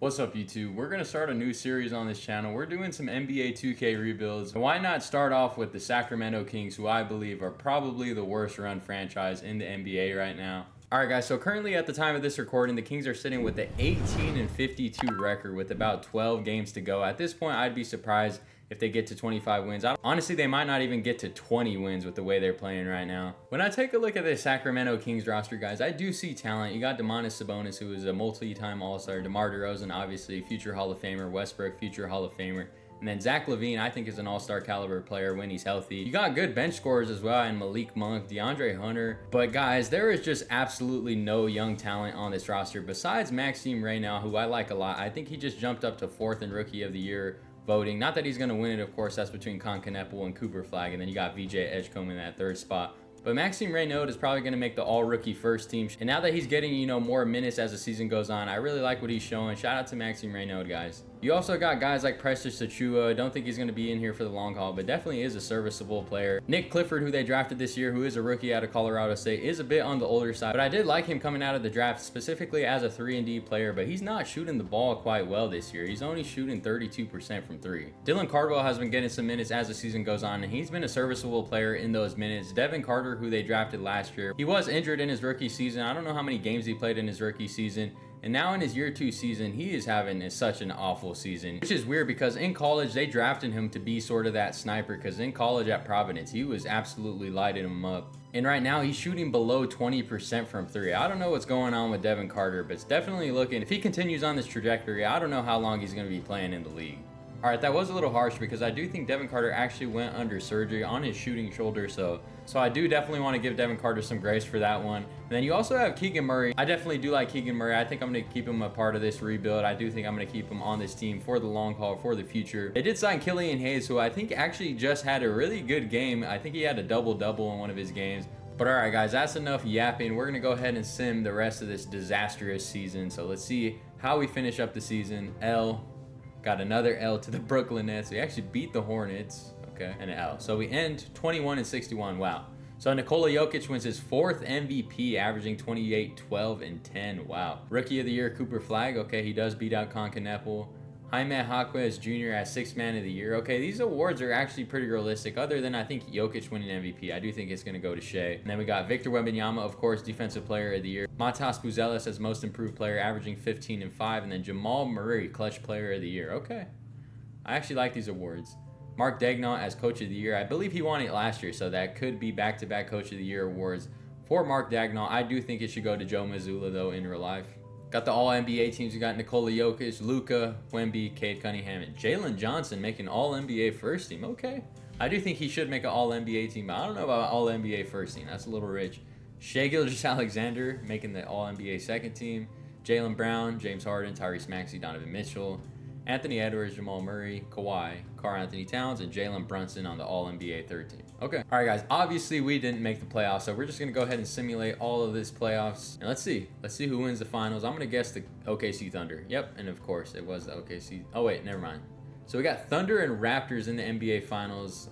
What's up, YouTube? We're going to start a new series on this channel. We're doing some NBA 2K rebuilds. Why not start off with the Sacramento Kings, who I believe are probably the worst run franchise in the NBA right now. Alright guys, so currently at the time of this recording, the Kings are sitting with an 18-52 record with about 12 games to go. At this point, I'd be surprised if they get to 25 wins. Honestly, they might not even get to 20 wins with the way they're playing right now. When I take a look at the Sacramento Kings roster, guys, I do see talent. You got Domantas Sabonis, who is a multi-time All-Star. DeMar DeRozan, obviously, future Hall of Famer. Westbrook, future Hall of Famer. And then Zach LaVine, I think, is an all-star caliber player when he's healthy. You got good bench scorers as well, and Malik Monk, DeAndre Hunter. But guys, there is just absolutely no young talent on this roster besides Maxime Reynal, who I like a lot. I think he just jumped up to 4th in Rookie of the Year voting. Not that he's going to win it, of course. That's between Concanepal and Cooper Flag. And then you got VJ Edgecombe in that 3rd spot. But Maxime Reynal is probably going to make the all-rookie first team. And now that he's getting, more minutes as the season goes on, I really like what he's showing. Shout out to Maxime Reynal, guys. You also got guys like Precious Achiuwa. Don't think he's going to be in here for the long haul, but definitely is a serviceable player. Nick Clifford, who they drafted this year, who is a rookie out of Colorado State, is a bit on the older side. But I did like him coming out of the draft, specifically as a 3-and-D player, but he's not shooting the ball quite well this year. He's only shooting 32% from 3. Dylan Cardwell has been getting some minutes as the season goes on, and he's been a serviceable player in those minutes. Devin Carter, who they drafted last year, he was injured in his rookie season. I don't know how many games he played in his rookie season. And now in his year 2 season, he is having such an awful season, which is weird because in college, they drafted him to be sort of that sniper, because in college at Providence, he was absolutely lighting him up. And right now, he's shooting below 20% from 3. I don't know what's going on with Devin Carter, but it's definitely looking, if he continues on this trajectory, I don't know how long he's going to be playing in the league. Alright, that was a little harsh because I do think Devin Carter actually went under surgery on his shooting shoulder, so I do definitely want to give Devin Carter some grace for that one. And then you also have Keegan Murray. I definitely do like Keegan Murray. I think I'm going to keep him a part of this rebuild. I do think I'm going to keep him on this team for the long haul, for the future. They did sign Killian Hayes, who I think actually just had a really good game. I think he had a double-double in one of his games. But alright guys, that's enough yapping. We're going to go ahead and sim the rest of this disastrous season. So let's see how we finish up the season. Got another L to the Brooklyn Nets. We actually beat the Hornets. Okay, and an L. So we end 21-61. Wow. So Nikola Jokic wins his 4th MVP, averaging 28, 12, and 10. Wow. Rookie of the Year, Cooper Flag. Okay, he does beat out Concanepal. Jaime Jaquez Jr. as 6th Man of the Year. Okay, these awards are actually pretty realistic, other than I think Jokic winning MVP. I do think it's going to go to Shea. And then we got Victor Wembanyama, of course, Defensive Player of the Year. Matas Buzelis as Most Improved Player, averaging 15 and 5. And then Jamal Murray, Clutch Player of the Year. Okay, I actually like these awards. Mark Daigneault as Coach of the Year. I believe he won it last year, so that could be back-to-back Coach of the Year awards for Mark Daigneault. I do think it should go to Joe Mazzulla, though, in real life. Got the All-NBA teams. You got Nikola Jokic, Luka, Wemby, Cade Cunningham, and Jalen Johnson making All-NBA first team. Okay. I do think he should make an All-NBA team, but I don't know about All-NBA first team. That's a little rich. Shai Gilgeous-Alexander making the All-NBA second team. Jaylen Brown, James Harden, Tyrese Maxey, Donovan Mitchell, Anthony Edwards, Jamal Murray, Kawhi, Karl-Anthony Towns, and Jalen Brunson on the All-NBA third team. Okay. All right, guys. Obviously, we didn't make the playoffs, so we're just going to go ahead and simulate all of this playoffs. And let's see. Let's see who wins the finals. I'm going to guess the OKC Thunder. Yep, and of course, it was the OKC. Oh, wait, never mind. So we got Thunder and Raptors in the NBA Finals.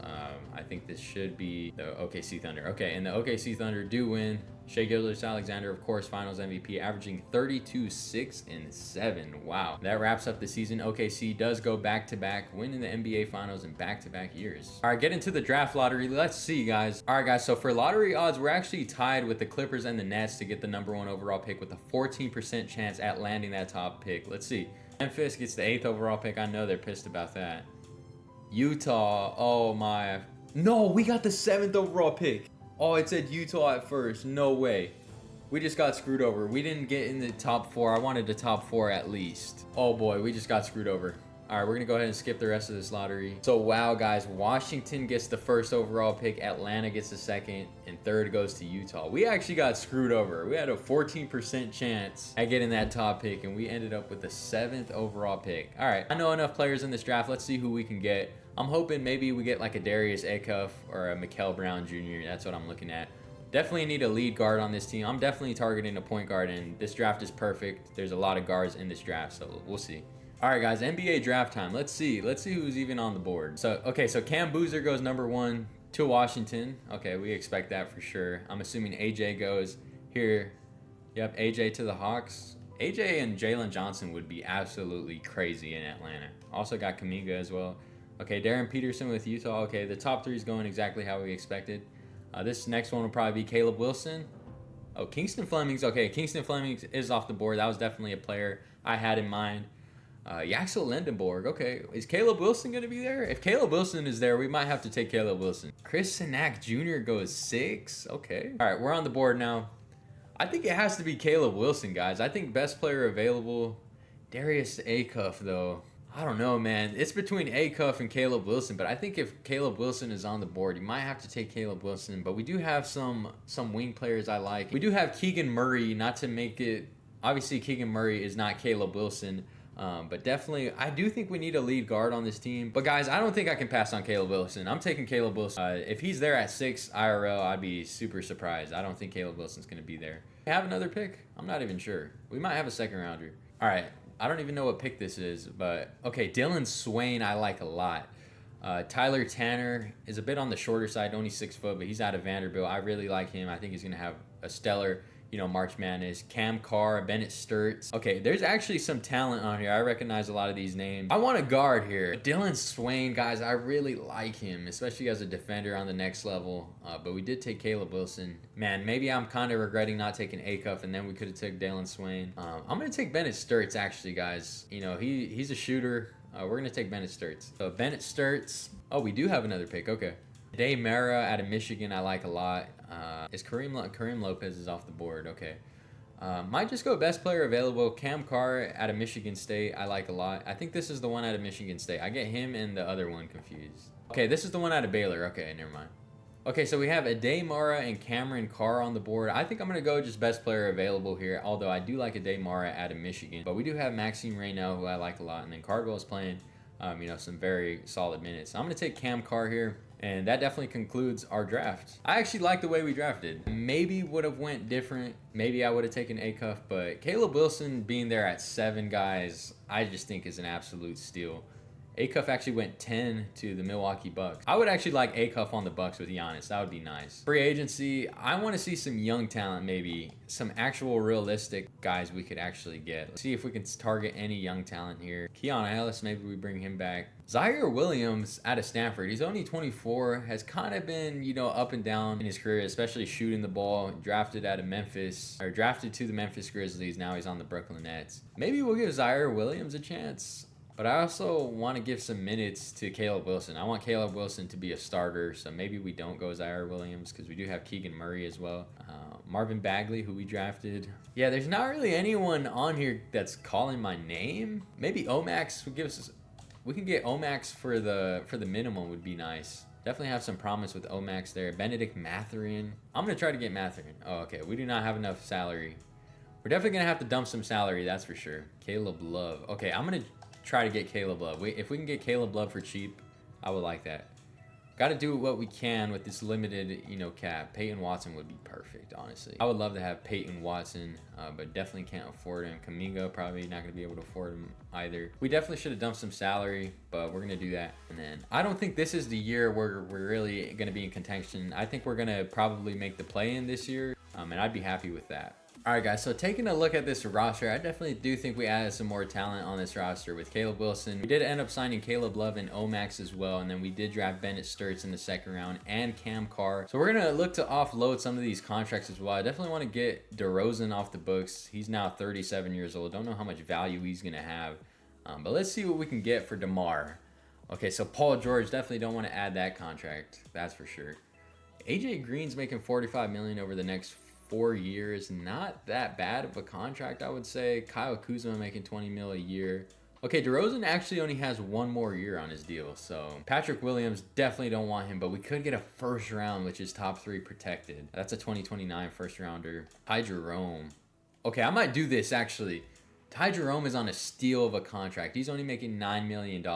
I think this should be the OKC Thunder. Okay, and the OKC Thunder do win. Shai Gilgeous-Alexander, of course, Finals MVP, averaging 32, 6, and 7. Wow. That wraps up the season. OKC does go back-to-back, winning the NBA Finals in back-to-back years. All right, get into the draft lottery. Let's see, guys. All right, guys, so for lottery odds, we're actually tied with the Clippers and the Nets to get the #1 overall pick with a 14% chance at landing that top pick. Let's see. Memphis gets the 8th overall pick. I know they're pissed about that. Utah, oh my. No, we got the 7th overall pick. Oh, it said Utah at first. No way. We just got screwed over. We didn't get in the top 4. I wanted the top 4 at least. Oh boy, we just got screwed over. All right, we're going to go ahead and skip the rest of this lottery. So, wow, guys. Washington gets the 1st overall pick. Atlanta gets the 2nd. And 3rd goes to Utah. We actually got screwed over. We had a 14% chance at getting that top pick. And we ended up with the 7th overall pick. All right. I know enough players in this draft. Let's see who we can get. I'm hoping maybe we get like a Darius Acuff or a Mikael Brown Jr. That's what I'm looking at. Definitely need a lead guard on this team. I'm definitely targeting a point guard. And this draft is perfect. There's a lot of guards in this draft. So, we'll see. All right, guys, NBA draft time. Let's see who's even on the board. So, okay, so Cam Boozer goes #1 to Washington. Okay, we expect that for sure. I'm assuming AJ goes here. Yep, AJ to the Hawks. AJ and Jalen Johnson would be absolutely crazy in Atlanta. Also got Kuminga as well. Okay, Darren Peterson with Utah. Okay, the top three is going exactly how we expected. This next one will probably be Caleb Wilson. Oh, Kingston Fleming's okay. Kingston Fleming is off the board. That was definitely a player I had in mind. Yaxel Lindenborg. Okay, is Caleb Wilson going to be there? If Caleb Wilson is there, we might have to take Caleb Wilson. Chris Sinak Jr. goes 6. Okay. All right, we're on the board now. I think it has to be Caleb Wilson, guys. I think best player available. Darius Acuff, though. I don't know, man. It's between Acuff and Caleb Wilson, but I think if Caleb Wilson is on the board, you might have to take Caleb Wilson. But we do have some wing players I like. We do have Keegan Murray, not to make it... Obviously, Keegan Murray is not Caleb Wilson. But definitely, I do think we need a lead guard on this team. But guys, I don't think I can pass on Caleb Wilson. I'm taking Caleb Wilson. If he's there at 6 IRL, I'd be super surprised. I don't think Caleb Wilson's going to be there. Have another pick? I'm not even sure. We might have a second rounder. All right. I don't even know what pick this is, but okay. Dylan Swain, I like a lot. Tyler Tanner is a bit on the shorter side, only 6 foot, but he's out of Vanderbilt. I really like him. I think he's going to have a stellar, March Madness. Cam Carr, Bennett Sturts. Okay, there's actually some talent on here. I recognize a lot of these names. I want a guard here. Dylan Swain, guys, I really like him, especially as a defender on the next level. But we did take Caleb Wilson. Man, maybe I'm kind of regretting not taking Acuff, and then we could have took Dylan Swain. I'm going to take Bennett Sturts, actually, guys. He's a shooter. We're going to take Bennett Sturts. So Bennett Sturts. Oh, we do have another pick. Okay. Dave Mara out of Michigan, I like a lot. Is Kareem Lopez is off the board. Okay. Might just go best player available. Cam Carr out of Michigan State, I like a lot. I think this is the one out of Michigan State. I get him and the other one confused. Okay, this is the one out of Baylor. Okay, never mind. Okay, so we have Ade Mara and Cameron Carr on the board. I think I'm going to go just best player available here, although I do like Ade Mara out of Michigan. But we do have Maxime Reynel, who I like a lot, and then Cardwell is playing, some very solid minutes. So I'm going to take Cam Carr here, and that definitely concludes our draft. I actually like the way we drafted. Maybe would have went different. Maybe I would have taken Acuff, but Caleb Wilson being there at 7, guys, I just think is an absolute steal. Acuff actually went 10 to the Milwaukee Bucks. I would actually like Acuff on the Bucks with Giannis. That would be nice. Free agency, I want to see some young talent maybe. Some actual realistic guys we could actually get. Let's see if we can target any young talent here. Keon Ellis, maybe we bring him back. Zaire Williams out of Stanford. He's only 24. Has kind of been, up and down in his career, especially shooting the ball. Drafted out of Memphis, or drafted to the Memphis Grizzlies. Now he's on the Brooklyn Nets. Maybe we'll give Zaire Williams a chance. But I also want to give some minutes to Caleb Wilson. I want Caleb Wilson to be a starter, so maybe we don't go Zaire Williams because we do have Keegan Murray as well. Marvin Bagley, who we drafted. Yeah, there's not really anyone on here that's calling my name. Maybe Omax would give us. We can get Omax for the minimum would be nice. Definitely have some promise with Omax there. Benedict Mathurin. I'm gonna try to get Mathurin. Oh, okay. We do not have enough salary. We're definitely gonna have to dump some salary. That's for sure. Caleb Love. Okay, I'm gonna try to get Caleb Love. If we can get Caleb Love for cheap, I would like that. Got to do what we can with this limited, cap. Peyton Watson would be perfect, honestly. I would love to have Peyton Watson, but definitely can't afford him. Kuminga probably not going to be able to afford him either. We definitely should have dumped some salary, but we're going to do that. And then I don't think this is the year where we're really going to be in contention. I think we're going to probably make the play-in this year, and I'd be happy with that. All right, guys, so taking a look at this roster, I definitely do think we added some more talent on this roster with Caleb Wilson. We did end up signing Caleb Love and Omax as well, and then we did draft Bennett Sturts in the second round and Cam Carr. So we're going to look to offload some of these contracts as well. I definitely want to get DeRozan off the books. He's now 37 years old. Don't know how much value he's going to have, but let's see what we can get for DeMar. Okay, so Paul George, definitely don't want to add that contract. That's for sure. AJ Green's making $45 million over the next 4 years. Not that bad of a contract, I would say. Kyle Kuzma making $20 million a year. Okay, DeRozan actually only has 1 more year on his deal, so Patrick Williams, definitely don't want him, but we could get a first round, which is top 3 protected. That's a 2029 first rounder. Ty Jerome. Okay, I might do this actually. Ty Jerome is on a steal of a contract. He's only making $9 million.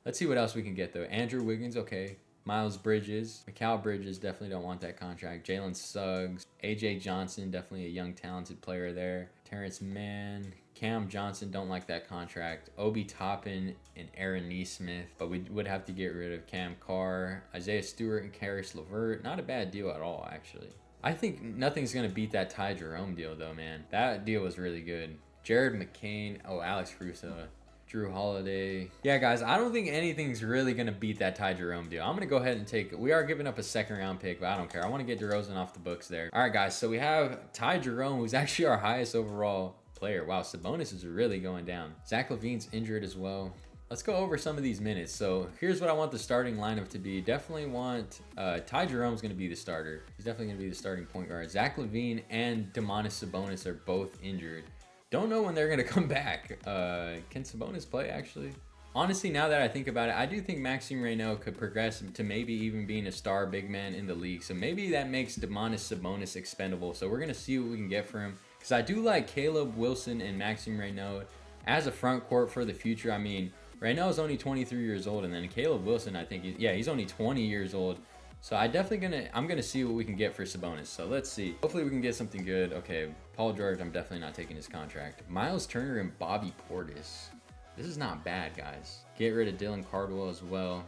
Let's see what else we can get though. Andrew Wiggins, okay. Miles Bridges. Mikal Bridges, definitely don't want that contract. Jalen Suggs. AJ Johnson, definitely a young, talented player there. Terrence Mann. Cam Johnson, don't like that contract. Obi Toppin and Aaron Nesmith. But we would have to get rid of Cam Carr. Isaiah Stewart and Karis LeVert. Not a bad deal at all, actually. I think nothing's going to beat that Ty Jerome deal, though, man. That deal was really good. Jared McCain. Oh, Alex Caruso. Drew Holiday. Yeah, guys, I don't think anything's really going to beat that Ty Jerome deal. I'm going to go ahead and take... We are giving up a second-round pick, but I don't care. I want to get DeRozan off the books there. All right, guys, so we have Ty Jerome, who's actually our highest overall player. Wow, Sabonis is really going down. Zach LaVine's injured as well. Let's go over some of these minutes. So here's what I want the starting lineup to be. Definitely want Ty Jerome's going to be the starter. He's definitely going to be the starting point guard. Zach LaVine and Domantas Sabonis are both injured. Don't know when they're going to come back. Can Sabonis play, actually? Honestly, now that I think about it, I do think Maxime Reynaud could progress to maybe even being a star big man in the league. So maybe that makes Domantas Sabonis expendable. So we're going to see what we can get for him. Because I do like Caleb Wilson and Maxime Reynaud as a front court for the future. I mean, Reynaud's only 23 years old, and then Caleb Wilson, I think, he's only 20 years old. So I'm gonna see what we can get for Sabonis. So let's see. Hopefully we can get something good. Okay, Paul George, I'm definitely not taking his contract. Miles Turner and Bobby Portis. This is not bad, guys. Get rid of Dylan Cardwell as well.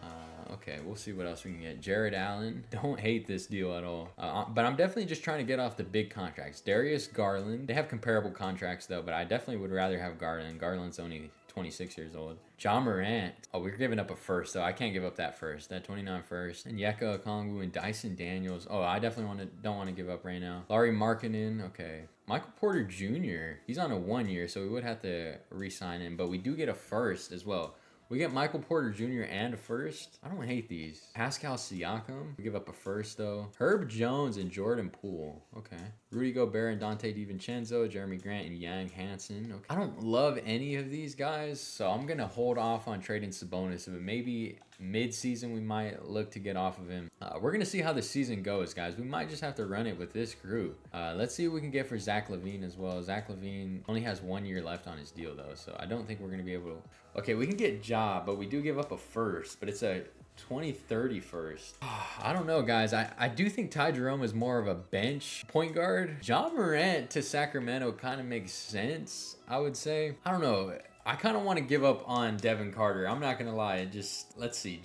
Okay, we'll see what else we can get. Jared Allen. Don't hate this deal at all. But I'm definitely just trying to get off the big contracts. Darius Garland. They have comparable contracts, though, but I definitely would rather have Garland. Garland's only 26 years old. Ja Morant. Oh, we're giving up a first, though. I can't give up that first. That 29 first. And Yeka Okongwu and Dyson Daniels. Oh, I definitely don't want to give up right now. Larry Markkinen. Okay. Michael Porter Jr. He's on a 1 year, so we would have to re-sign him, but we do get a first as well. We get Michael Porter Jr. and a first. I don't hate these. Pascal Siakam. We give up a first, though. Herb Jones and Jordan Poole. Okay. Rudy Gobert and Dante DiVincenzo. Jeremy Grant and Yang Hansen. Okay. I don't love any of these guys, so I'm going to hold off on trading Sabonis. But maybe mid-season we might look to get off of him. We're going to see how the season goes, guys. We might just have to run it with this group. Let's see what we can get for Zach LaVine as well. Zach LaVine only has 1 year left on his deal, though, so I don't think we're going to be able to... Okay, we can get Ja, but we do give up a first, but it's a 2030 first. I don't know, guys. I do think Ty Jerome is more of a bench point guard. Ja Morant to Sacramento kind of makes sense, I would say. I don't know. I kind of want to give up on Devin Carter. I'm not going to lie. Just, let's see.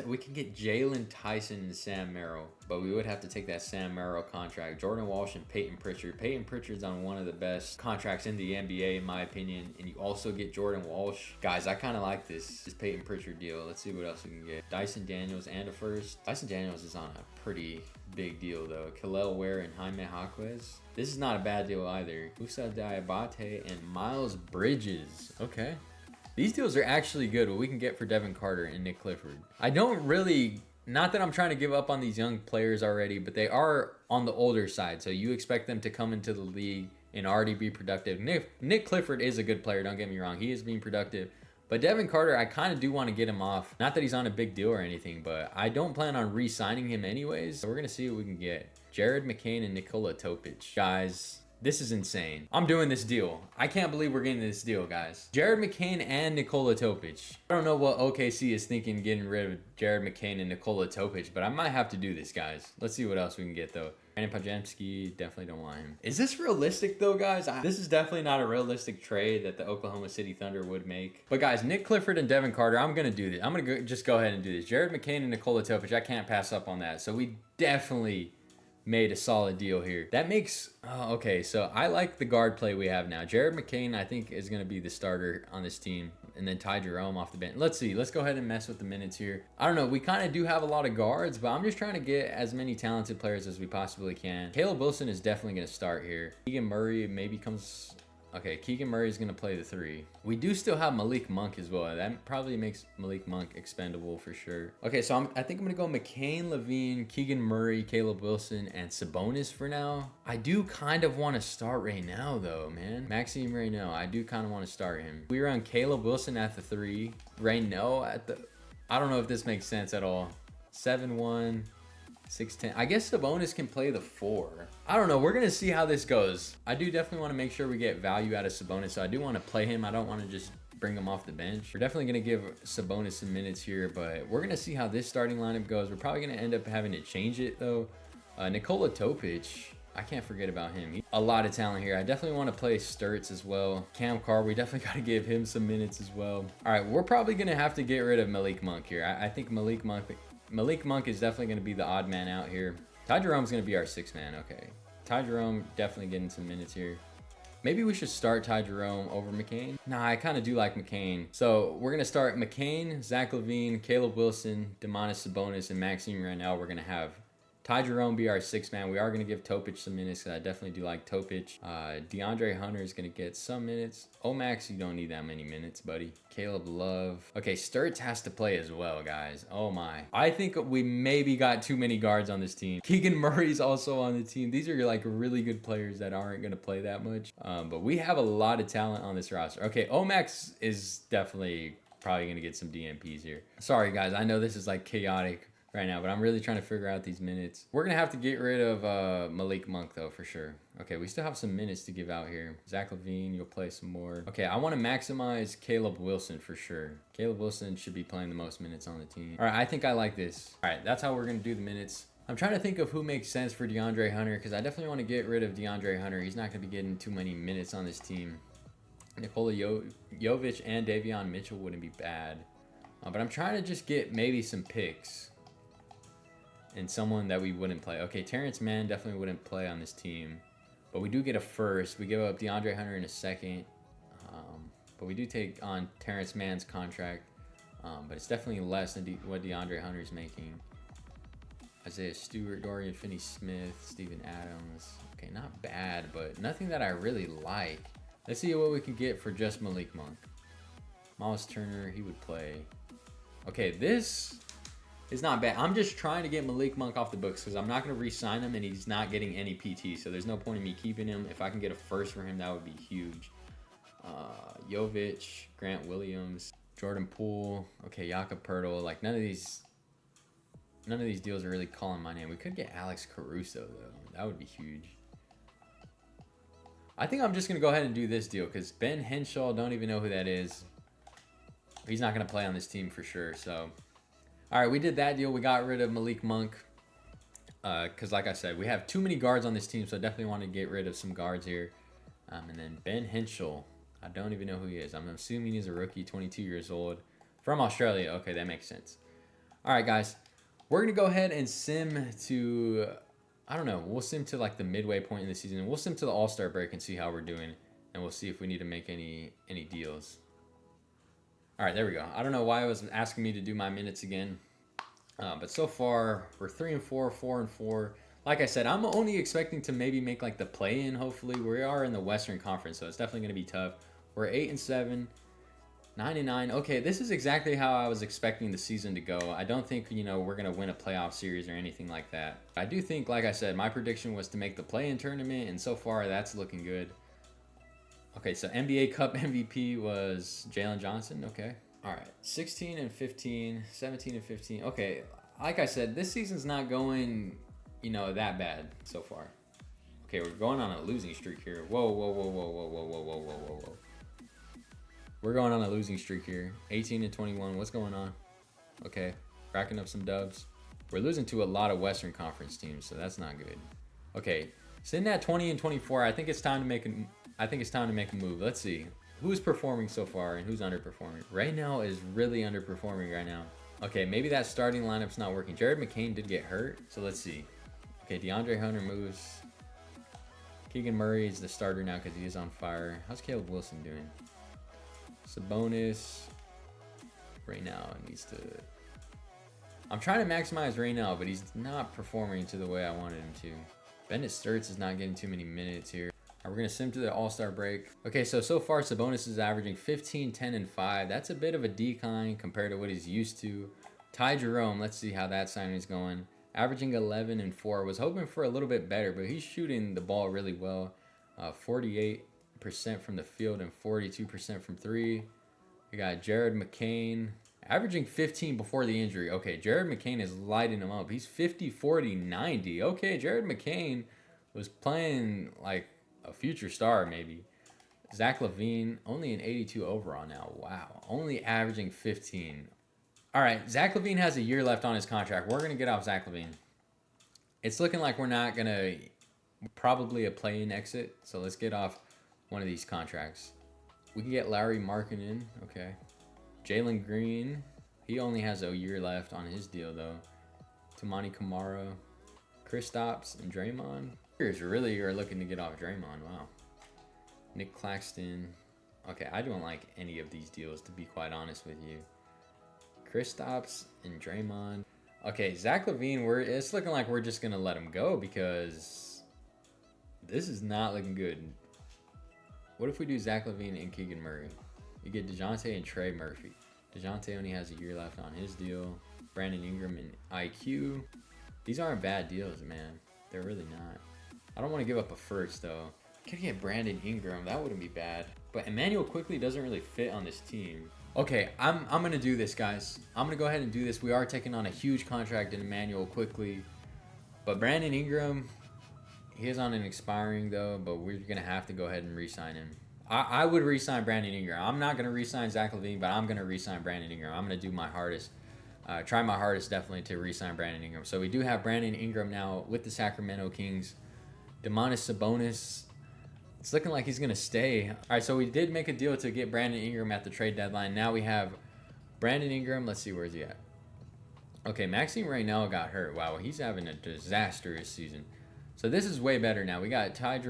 We can get Jalen Tyson and Sam Merrill, but we would have to take that Sam Merrill contract. Jordan Walsh and Peyton Pritchard. Peyton Pritchard's on one of the best contracts in the NBA, in my opinion, and you also get Jordan Walsh. Guys, I kind of like this Peyton Pritchard deal. Let's see what else we can get. Dyson Daniels and a first. Dyson Daniels is on a pretty big deal, though. Kel'el Ware and Jaime Jaquez. This is not a bad deal either. Usa Diabate and Miles Bridges. Okay. These deals are actually good. What we can get for Devin Carter and Nick Clifford. I don't really... Not that I'm trying to give up on these young players already, but they are on the older side. So you expect them to come into the league and already be productive. Nick Clifford is a good player. Don't get me wrong. He is being productive. But Devin Carter, I kind of do want to get him off. Not that he's on a big deal or anything, but I don't plan on re-signing him anyways. So we're going to see what we can get. Jared McCain and Nikola Topic. Guys, this is insane. I'm doing this deal. I can't believe we're getting this deal, guys. Jared McCain and Nikola Topic. I don't know what OKC is thinking getting rid of Jared McCain and Nikola Topic, but I might have to do this, guys. Let's see what else we can get, though. Brandon Pajemski, definitely don't want him. Is this realistic, though, guys? This is definitely not a realistic trade that the Oklahoma City Thunder would make. But, guys, Nick Clifford and Devin Carter, I'm going to do this. I'm going to just go ahead and do this. Jared McCain and Nikola Topic, I can't pass up on that. So we definitely made a solid deal here. That makes... Oh, okay, so I like the guard play we have now. Jared McCain, I think, is going to be the starter on this team. And then Ty Jerome off the bench. Let's see. Let's go ahead and mess with the minutes here. I don't know. We kind of do have a lot of guards, but I'm just trying to get as many talented players as we possibly can. Caleb Wilson is definitely going to start here. Keegan Murray maybe comes... Okay, Keegan Murray is going to play the 3. We do still have Malik Monk as well. That probably makes Malik Monk expendable for sure. Okay, so I think I'm going to go McCain, Levine, Keegan Murray, Caleb Wilson, and Sabonis for now. I do kind of want to start right now, though, man. Maxime Reynaud, I do kind of want to start him. We run Caleb Wilson at the 3. Reynaud at the... I don't know if this makes sense at all. 7-1. 6'10". I guess Sabonis can play the 4. I don't know. We're going to see how this goes. I do definitely want to make sure we get value out of Sabonis, so I do want to play him. I don't want to just bring him off the bench. We're definitely going to give Sabonis some minutes here, but we're going to see how this starting lineup goes. We're probably going to end up having to change it, though. Nikola Topic, I can't forget about him. A lot of talent here. I definitely want to play Sturts as well. Cam Carr, we definitely got to give him some minutes as well. All right, we're probably going to have to get rid of Malik Monk here. I think Malik Monk is definitely going to be the odd man out here. Ty Jerome's going to be our sixth man. Okay. Ty Jerome definitely getting some minutes here. Maybe we should start Ty Jerome over McCain. Nah, I kind of do like McCain. So we're going to start McCain, Zach LaVine, Caleb Wilson, Domantas Sabonis, and Maxime Rennell. We're going to have Ty Jerome be our sixth man. We are going to give Topic some minutes because I definitely do like Topic. DeAndre Hunter is going to get some minutes. Max, you don't need that many minutes, buddy. Caleb Love. Okay, Sturts has to play as well, guys. Oh my. I think we maybe got too many guards on this team. Keegan Murray's also on the team. These are like really good players that aren't going to play that much. But we have a lot of talent on this roster. Okay, Max is definitely probably going to get some DMPs here. Sorry, guys. I know this is like chaotic right now, but I'm really trying to figure out these minutes. We're gonna have to get rid of Malik Monk though, for sure. Okay, we still have some minutes to give out here. Zach LaVine, you'll play some more. Okay, I want to maximize Caleb Wilson for sure. Caleb Wilson should be playing the most minutes on the team. All right, I think I like this. All right, that's how we're gonna do the minutes. I'm trying to think of who makes sense for DeAndre Hunter because I definitely want to get rid of DeAndre Hunter. He's not gonna be getting too many minutes on this team. Nikola Jovic and Davion Mitchell wouldn't be bad, but I'm trying to just get maybe some picks. And someone that we wouldn't play. Okay, Terrence Mann definitely wouldn't play on this team. But we do get a first. We give up DeAndre Hunter in a second. But we do take on Terrence Mann's contract. But it's definitely less than what DeAndre Hunter's making. Isaiah Stewart, Dorian Finney-Smith, Steven Adams. Okay, not bad, but nothing that I really like. Let's see what we can get for just Malik Monk. Miles Turner, he would play. Okay, this is not bad. I'm just trying to get Malik Monk off the books because I'm not going to re-sign him and he's not getting any PT. So there's no point in me keeping him. If I can get a first for him, that would be huge. Jovic, Grant Williams, Jordan Poole. Okay, Jakob Poeltl. Like none of these deals are really calling my name. We could get Alex Caruso though. That would be huge. I think I'm just going to go ahead and do this deal because Ben Henshaw, don't even know who that is. He's not going to play on this team for sure. So all right, we did that deal. We got rid of Malik Monk because, like I said, we have too many guards on this team, so I definitely want to get rid of some guards here. And then Ben Henshaw, I don't even know who he is. I'm assuming he's a rookie, 22 years old, from Australia. Okay, that makes sense. All right, guys, we're going to go ahead and sim to, I don't know, we'll sim to like the midway point in the season. We'll sim to the All-Star break and see how we're doing, and we'll see if we need to make any deals. All right, there we go. I don't know why it was asking me to do my minutes again. But so far, we're 3-4, 4-4. Like I said, I'm only expecting to maybe make like the play-in, hopefully. We are in the Western Conference, so it's definitely going to be tough. We're 8-7, 9-9. Okay, this is exactly how I was expecting the season to go. I don't think, we're going to win a playoff series or anything like that. I do think, like I said, my prediction was to make the play-in tournament, and so far, that's looking good. Okay, so NBA Cup MVP was Jalen Johnson. Okay. All right. 16-15, 17-15. Okay. Like I said, this season's not going, that bad so far. Okay, we're going on a losing streak here. Whoa, whoa, whoa, whoa, whoa, whoa, whoa, whoa, whoa, whoa, whoa. We're going on a losing streak here. 18-21. What's going on? Okay. Racking up some dubs. We're losing to a lot of Western Conference teams, so that's not good. Okay. Sitting at 20-24, I think it's time to make a move. Let's see. Who's performing so far and who's underperforming? Raynell is really underperforming right now. Okay, maybe that starting lineup's not working. Jared McCain did get hurt, so let's see. Okay, DeAndre Hunter moves. Keegan Murray is the starter now because he is on fire. How's Caleb Wilson doing? Sabonis. Raynell needs to... I'm trying to maximize Raynell, but he's not performing to the way I wanted him to. Bennett Sturts is not getting too many minutes here. We're going to sim to the All-Star break. Okay, so far Sabonis is averaging 15, 10, and 5. That's a bit of a decline compared to what he's used to. Ty Jerome, let's see how that signing is going. Averaging 11 and 4. Was hoping for a little bit better, but he's shooting the ball really well. 48% from the field and 42% from 3. We got Jared McCain, averaging 15 before the injury. Okay, Jared McCain is lighting him up. He's 50, 40, 90. Okay, Jared McCain was playing like a future star maybe. Zach LaVine, only an 82 overall now. Wow, only averaging 15. All right, Zach LaVine has a year left on his contract. We're going to get off Zach LaVine. It's looking like we're not going to, probably a play-in exit. So let's get off one of these contracts. We can get Larry Markkinen. Okay. Jalen Green. He only has a year left on his deal, though. Tamani Kamara. Kristaps and Draymond. Warriors really are looking to get off Draymond. Wow. Nick Claxton. Okay, I don't like any of these deals, to be quite honest with you. Kristaps and Draymond. Okay, Zach LaVine, it's looking like we're just going to let him go because this is not looking good. What if we do Zach LaVine and Keegan Murray? You get DeJounte and Trey Murphy. DeJounte only has a year left on his deal. Brandon Ingram and IQ. These aren't bad deals, man. They're really not. I don't want to give up a first, though. Could get Brandon Ingram. That wouldn't be bad. But Emmanuel quickly doesn't really fit on this team. Okay, I'm going to do this, guys. I'm going to go ahead and do this. We are taking on a huge contract in Emmanuel quickly. But Brandon Ingram, he is on an expiring, though. But we're going to have to go ahead and re-sign him. I would re-sign Brandon Ingram. I'm not going to re-sign Zach LaVine, but I'm going to re-sign Brandon Ingram. I'm going to do my hardest. Try my hardest, definitely, to re-sign Brandon Ingram. So we do have Brandon Ingram now with the Sacramento Kings. Domantas Sabonis, it's looking like he's going to stay. All right, so we did make a deal to get Brandon Ingram at the trade deadline. Now we have Brandon Ingram. Let's see, where is he at? Okay, Maxime Raynell got hurt. Wow, he's having a disastrous season. So this is way better now. We got Jared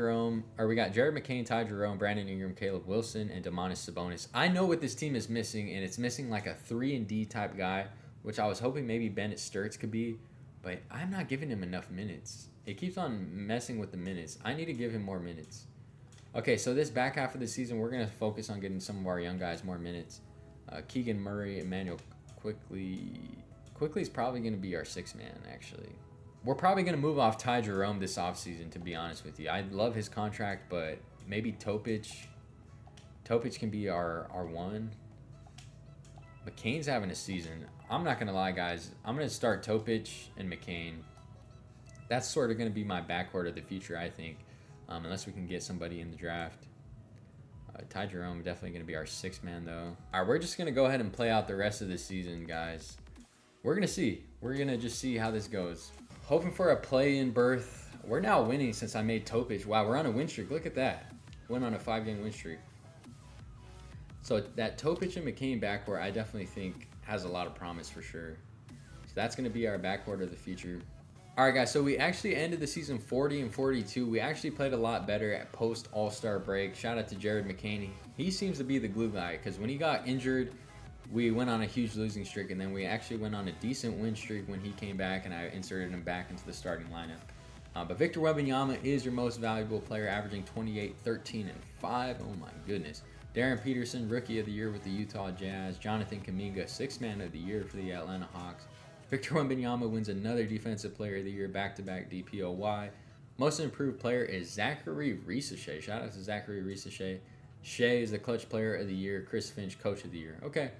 McCain, Ty Jerome, Brandon Ingram, Caleb Wilson, and Domantas Sabonis. I know what this team is missing, and it's missing like a 3-and-D type guy, which I was hoping maybe Bennett Sturts could be, but I'm not giving him enough minutes. It keeps on messing with the minutes. I need to give him more minutes. Okay, so this back half of the season, we're going to focus on getting some of our young guys more minutes. Keegan Murray, Emmanuel Quickly is probably going to be our sixth man, actually. We're probably going to move off Ty Jerome this offseason, to be honest with you. I love his contract, but maybe Topic can be our one. McCain's having a season. I'm not going to lie, guys. I'm going to start Topic and McCain. That's sort of going to be my backcourt of the future, I think, unless we can get somebody in the draft. Ty Jerome definitely going to be our sixth man, though. All right, we're just going to go ahead and play out the rest of the season, guys. We're going to see. We're going to just see how this goes. Hoping for a play-in berth. We're now winning since I made Topic. Wow, we're on a win streak. Look at that. Went on a 5-game win streak. So that Topic and McCain backcourt, I definitely think has a lot of promise for sure. So that's going to be our backcourt of the future. All right, guys, so we actually ended the season 40-42. We actually played a lot better at post-All-Star break. Shout out to Jared McCain. He seems to be the glue guy because when he got injured, we went on a huge losing streak, and then we actually went on a decent win streak when he came back, and I inserted him back into the starting lineup. But Victor Wembanyama is your most valuable player, averaging 28, 13, and 5. Oh, my goodness. Darren Peterson, Rookie of the Year with the Utah Jazz. Jonathan Kuminga, Sixth Man of the Year for the Atlanta Hawks. Victor Wembanyama wins another Defensive Player of the Year, back-to-back DPOY. Most Improved Player is Zachary Risacher. Shout out to Zachary Risacher. Shea is the Clutch Player of the Year. Chris Finch, Coach of the Year. Okay.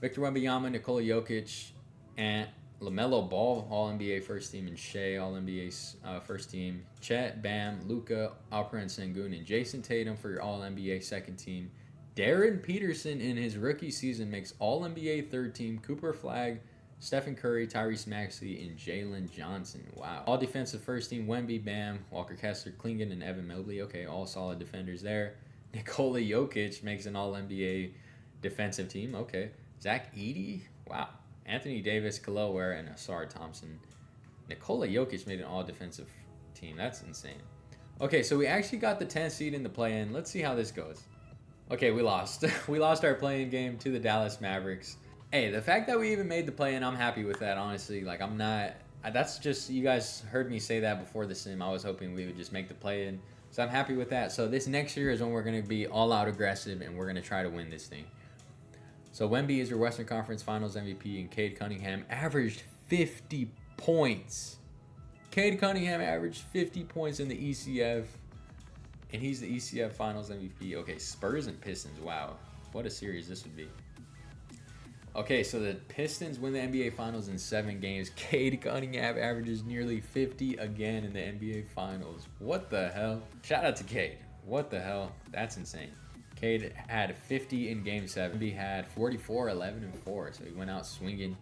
Victor Wembanyama, Nikola Jokic, and LaMelo Ball, All-NBA First Team, and Shea, All-NBA First Team. Chet, Bam, Luka, Alperen Sengun, and Jason Tatum for your All-NBA Second Team. Darren Peterson in his rookie season makes All-NBA Third Team. Cooper Flagg, Stephen Curry, Tyrese Maxey, and Jalen Johnson. Wow. All Defensive First Team, Wemby, Bam, Walker Kessler, Klingon, and Evan Mobley. Okay, all solid defenders there. Nikola Jokic makes an All-NBA Defensive Team. Okay. Zach Edey, wow. Anthony Davis, Khalil Ware, and Asar Thompson. Nikola Jokic made an all-defensive team. That's insane. Okay, so we actually got the 10th seed in the play-in. Let's see how this goes. Okay, we lost. We lost our play-in game to the Dallas Mavericks. Hey, the fact that we even made the play-in, I'm happy with that, honestly. Like, I'm not... That's just... You guys heard me say that before the sim. I was hoping we would just make the play-in. So I'm happy with that. So this next year is when we're going to be all-out aggressive, and we're going to try to win this thing. So Wemby is your Western Conference Finals MVP, and Cade Cunningham averaged 50 points. Cade Cunningham averaged 50 points in the ECF, and he's the ECF Finals MVP. Okay, Spurs and Pistons. Wow, what a series this would be. Okay, so the Pistons win the NBA Finals in 7 games. Cade Cunningham averages nearly 50 again in the NBA Finals. What the hell? Shout out to Cade. What the hell? That's insane. Cade had 50 in Game 7. He had 44, 11, and 4, so he went out swinging.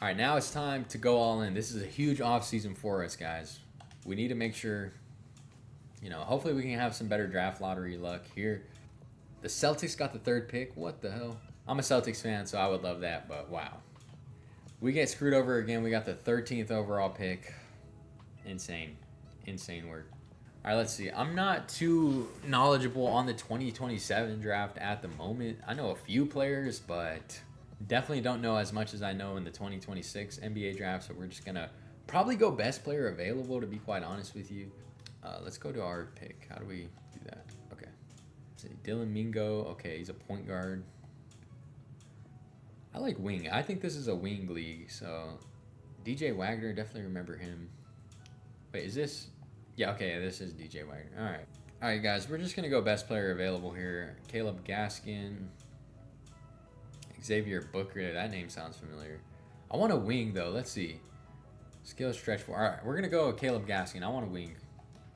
All right, now it's time to go all in. This is a huge offseason for us, guys. We need to make sure, hopefully we can have some better draft lottery luck here. The Celtics got the 3rd pick. What the hell? I'm a Celtics fan, so I would love that, but wow. We get screwed over again. We got the 13th overall pick. Insane. Insane work. All right, let's see. I'm not too knowledgeable on the 2027 draft at the moment. I know a few players, but definitely don't know as much as I know in the 2026 NBA draft. So we're just going to probably go best player available, to be quite honest with you. Let's go to our pick. How do we do that? Okay. Let's see. Dylan Mingo. Okay, he's a point guard. I like wing. I think this is a wing league. So DJ Wagner, definitely remember him. Wait, is this... Yeah, okay, this is DJ Wagner. All right. All right, guys, we're just going to go best player available here. Caleb Gaskin. Xavier Booker. That name sounds familiar. I want a wing, though. Let's see. Skill stretch for... All right, we're going to go with Caleb Gaskin. I want a wing.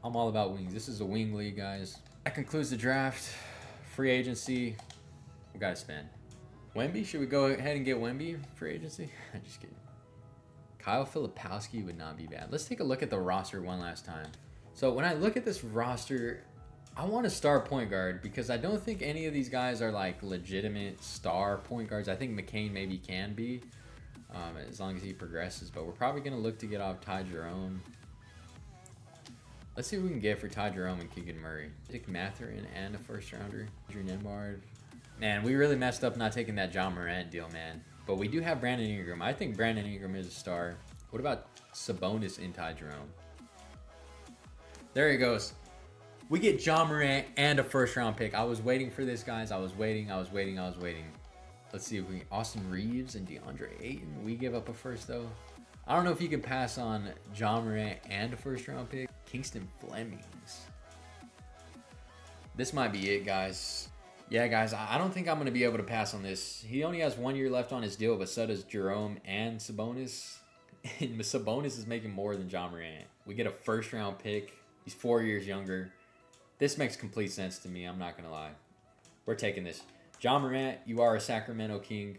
I'm all about wings. This is a wing league, guys. That concludes the draft. Free agency. We got to spend. Wemby? Should we go ahead and get Wemby free agency? Just kidding. Kyle Filipowski would not be bad. Let's take a look at the roster one last time. So when I look at this roster, I want a star point guard because I don't think any of these guys are like legitimate star point guards. I think McCain maybe can be as long as he progresses, but we're probably going to look to get off Ty Jerome. Let's see what we can get for Ty Jerome and Keegan Murray. Dick Mathurin and a first rounder. Adrian Nembhard. Man, we really messed up not taking that John Morant deal, man. But we do have Brandon Ingram. I think Brandon Ingram is a star. What about Sabonis and Ty Jerome? There he goes. We get John Morant and a first-round pick. I was waiting for this, guys. I was waiting. Let's see if we... Austin Reeves and DeAndre Ayton. We give up a first, though. I don't know if you can pass on John Morant and a first-round pick. Kingston Flemings. This might be it, guys. Yeah, guys, I don't think I'm going to be able to pass on this. He only has 1 year left on his deal, but so does Jerome and Sabonis. And Sabonis is making more than John Morant. We get a first-round pick. He's 4 years younger. This makes complete sense to me. I'm not going to lie. We're taking this. John Morant, you are a Sacramento King.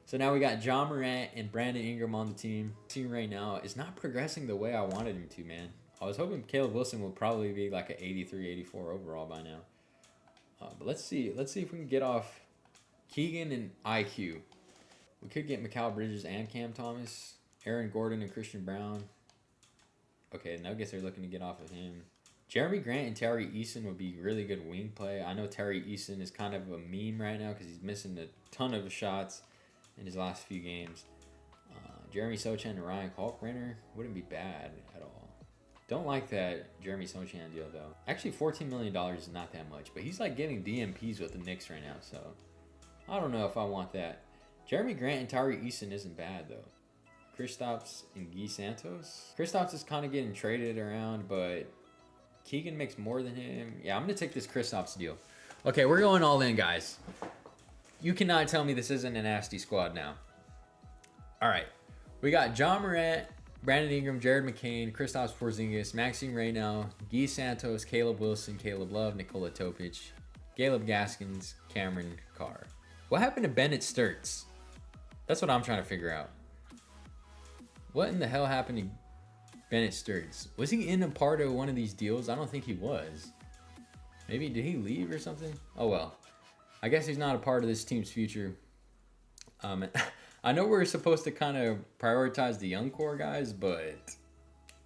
So now we got John Morant and Brandon Ingram on the team. Team right now is not progressing the way I wanted him to, man. I was hoping Caleb Wilson would probably be like an 83, 84 overall by now. But let's see if we can get off Keegan and IQ. We could get Mikal Bridges and Cam Thomas. Aaron Gordon and Christian Brown. Okay, Nuggets are looking to get off of him. Jeremy Grant and Terry Eason would be really good wing play. I know Terry Eason is kind of a meme right now because he's missing a ton of shots in his last few games. Jeremy Sochan and Ryan Kalkbrenner wouldn't be bad at all. Don't like that Jeremy Sochan deal, though. Actually, $14 million is not that much, but he's like getting DMPs with the Knicks right now, so I don't know if I want that. Jeremy Grant and Tyree Eason isn't bad, though. Kristaps and Guy Santos. Kristaps is kind of getting traded around, but Keegan makes more than him. Yeah, I'm going to take this Kristaps deal. Okay, we're going all in, guys. You cannot tell me this isn't a nasty squad now. All right. We got John Morant, Brandon Ingram, Jared McCain, Kristaps Porzingis, Maxime Reynaud, Guy Santos, Caleb Wilson, Caleb Love, Nikola Topic, Caleb Gaskins, Cameron Carr. What happened to Bennett Sturts? That's what I'm trying to figure out. What in the hell happened to Bennett Sturts? Was he in a part of one of these deals? I don't think he was. Maybe did he leave or something? Oh well. I guess he's not a part of this team's future. I know we're supposed to kind of prioritize the young core guys, but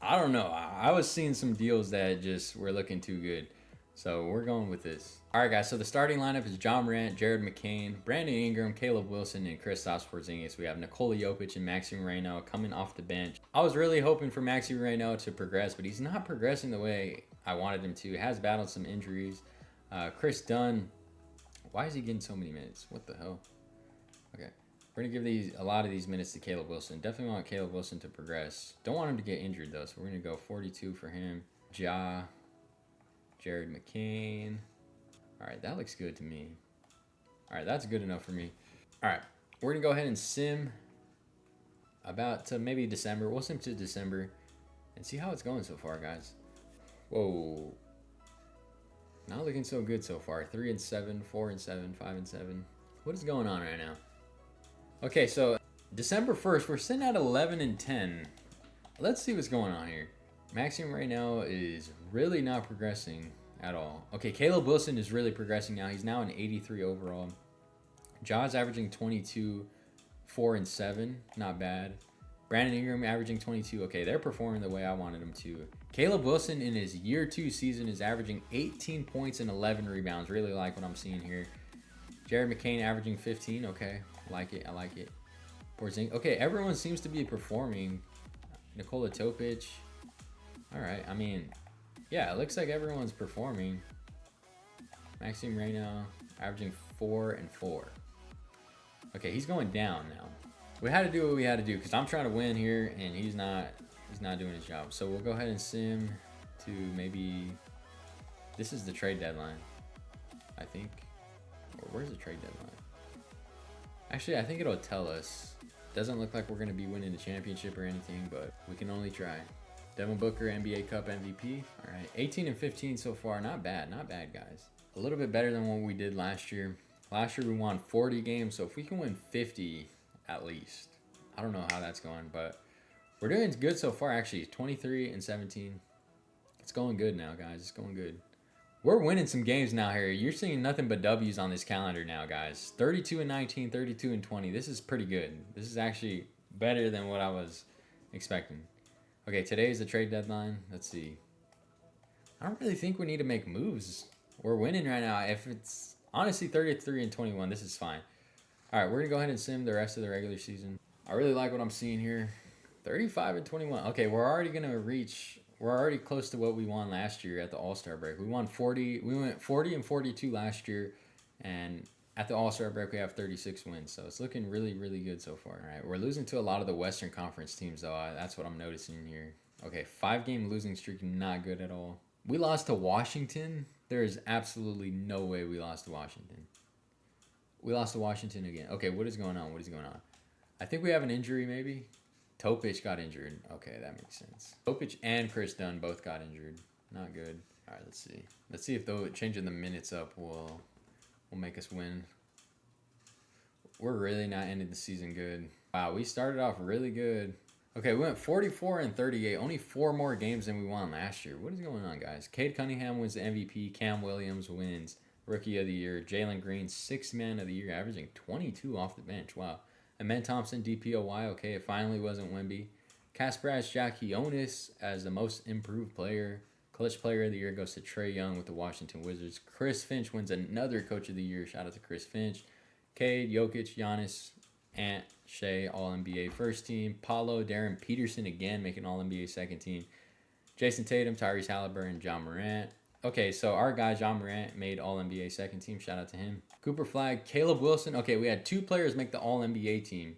I don't know. I was seeing some deals that just were looking too good. So we're going with this. All right, guys. So the starting lineup is John Morant, Jared McCain, Brandon Ingram, Caleb Wilson, and Kristaps Porzingis. We have Nikola Jokic and Maxime Reynaud coming off the bench. I was really hoping for Maxime Reynaud to progress, but he's not progressing the way I wanted him to. He has battled some injuries. Chris Dunn. Why is he getting so many minutes? What the hell? Okay. We're going to give a lot of these minutes to Caleb Wilson. Definitely want Caleb Wilson to progress. Don't want him to get injured, though, so we're going to go 42 for him. Ja. Jared McCain. All right, that looks good to me. All right, that's good enough for me. All right, we're going to go ahead and sim about to maybe December. We'll sim to December and see how it's going so far, guys. Whoa. Not looking so good so far. 3-7, 4-7, 5-7. What is going on right now? Okay, so December 1st, we're sitting at 11-10. Let's see what's going on here. Maxime right now is really not progressing at all. Okay, Caleb Wilson is really progressing now. He's now an 83 overall. Ja's averaging 22, 4-7. Not bad. Brandon Ingram averaging 22. Okay, they're performing the way I wanted them to. Caleb Wilson in his year 2 season is averaging 18 points and 11 rebounds. Really like what I'm seeing here. Jared McCain averaging 15. Okay, I like it. I like it. Okay, everyone seems to be performing. Nikola Topic. All right, I mean, yeah, it looks like everyone's performing. Maxime Reynaud averaging 4 and 4. Okay, he's going down now. We had to do what we had to do because I'm trying to win here, and he's not doing his job. So we'll go ahead and sim to maybe. This is the trade deadline, I think. Or where's the trade deadline? Actually, I think it'll tell us. Doesn't look like we're going to be winning the championship or anything, but we can only try. Devin Booker, NBA Cup MVP. All right, 18 and 15 so far. Not bad, guys. A little bit better than what we did last year. Last year we won 40 games, so if we can win 50 at least. I don't know how that's going, but we're doing good so far, actually. 23 and 17. It's going good now, guys. It's going good. We're winning some games now here. You're seeing nothing but W's on this calendar now, guys. 32 and 19, 32 and 20. This is pretty good. This is actually better than what I was expecting. Okay, today is the trade deadline. Let's see. I don't really think we need to make moves. We're winning right now. If it's honestly 33 and 21, this is fine. All right, we're going to go ahead and sim the rest of the regular season. I really like what I'm seeing here. 35 and 21. Okay, we're already close to what we won last year at the All-Star break. We won 40. We went 40 and 42 last year, and at the All-Star break, we have 36 wins. So it's looking really, really good so far. All right, we're losing to a lot of the Western Conference teams, though. That's what I'm noticing here. Okay, 5-game losing streak, not good at all. We lost to Washington. There is absolutely no way we lost to Washington. We lost to Washington again. Okay, what is going on? What is going on? I think we have an injury, maybe. Topic got injured. Okay, that makes sense. Topic and Chris Dunn both got injured. Not good. All right, let's see. Let's see if changing the minutes up will make us win. We're really not ending the season good. Wow, we started off really good. Okay, we went 44 and 38. Only 4 more games than we won last year. What is going on, guys? Cade Cunningham wins the MVP. Cam Williams wins Rookie of the Year. Jalen Green, 6th Man of the Year, averaging 22 off the bench. Wow. Amen Thompson, DPOY. Okay, it finally wasn't Wemby. Kasparas Giannakis as the most improved player. Clutch Player of the Year goes to Trae Young with the Washington Wizards. Chris Finch wins another Coach of the Year. Shout out to Chris Finch. Cade, Jokic, Giannis, Ant, Shea, All-NBA first team. Paulo, Darren Peterson again making All-NBA second team. Jason Tatum, Tyrese Halliburton, John Morant. Okay, so our guy John Morant made All-NBA second team. Shout out to him. Cooper Flag, Caleb Wilson. Okay, we had 2 players make the All-NBA team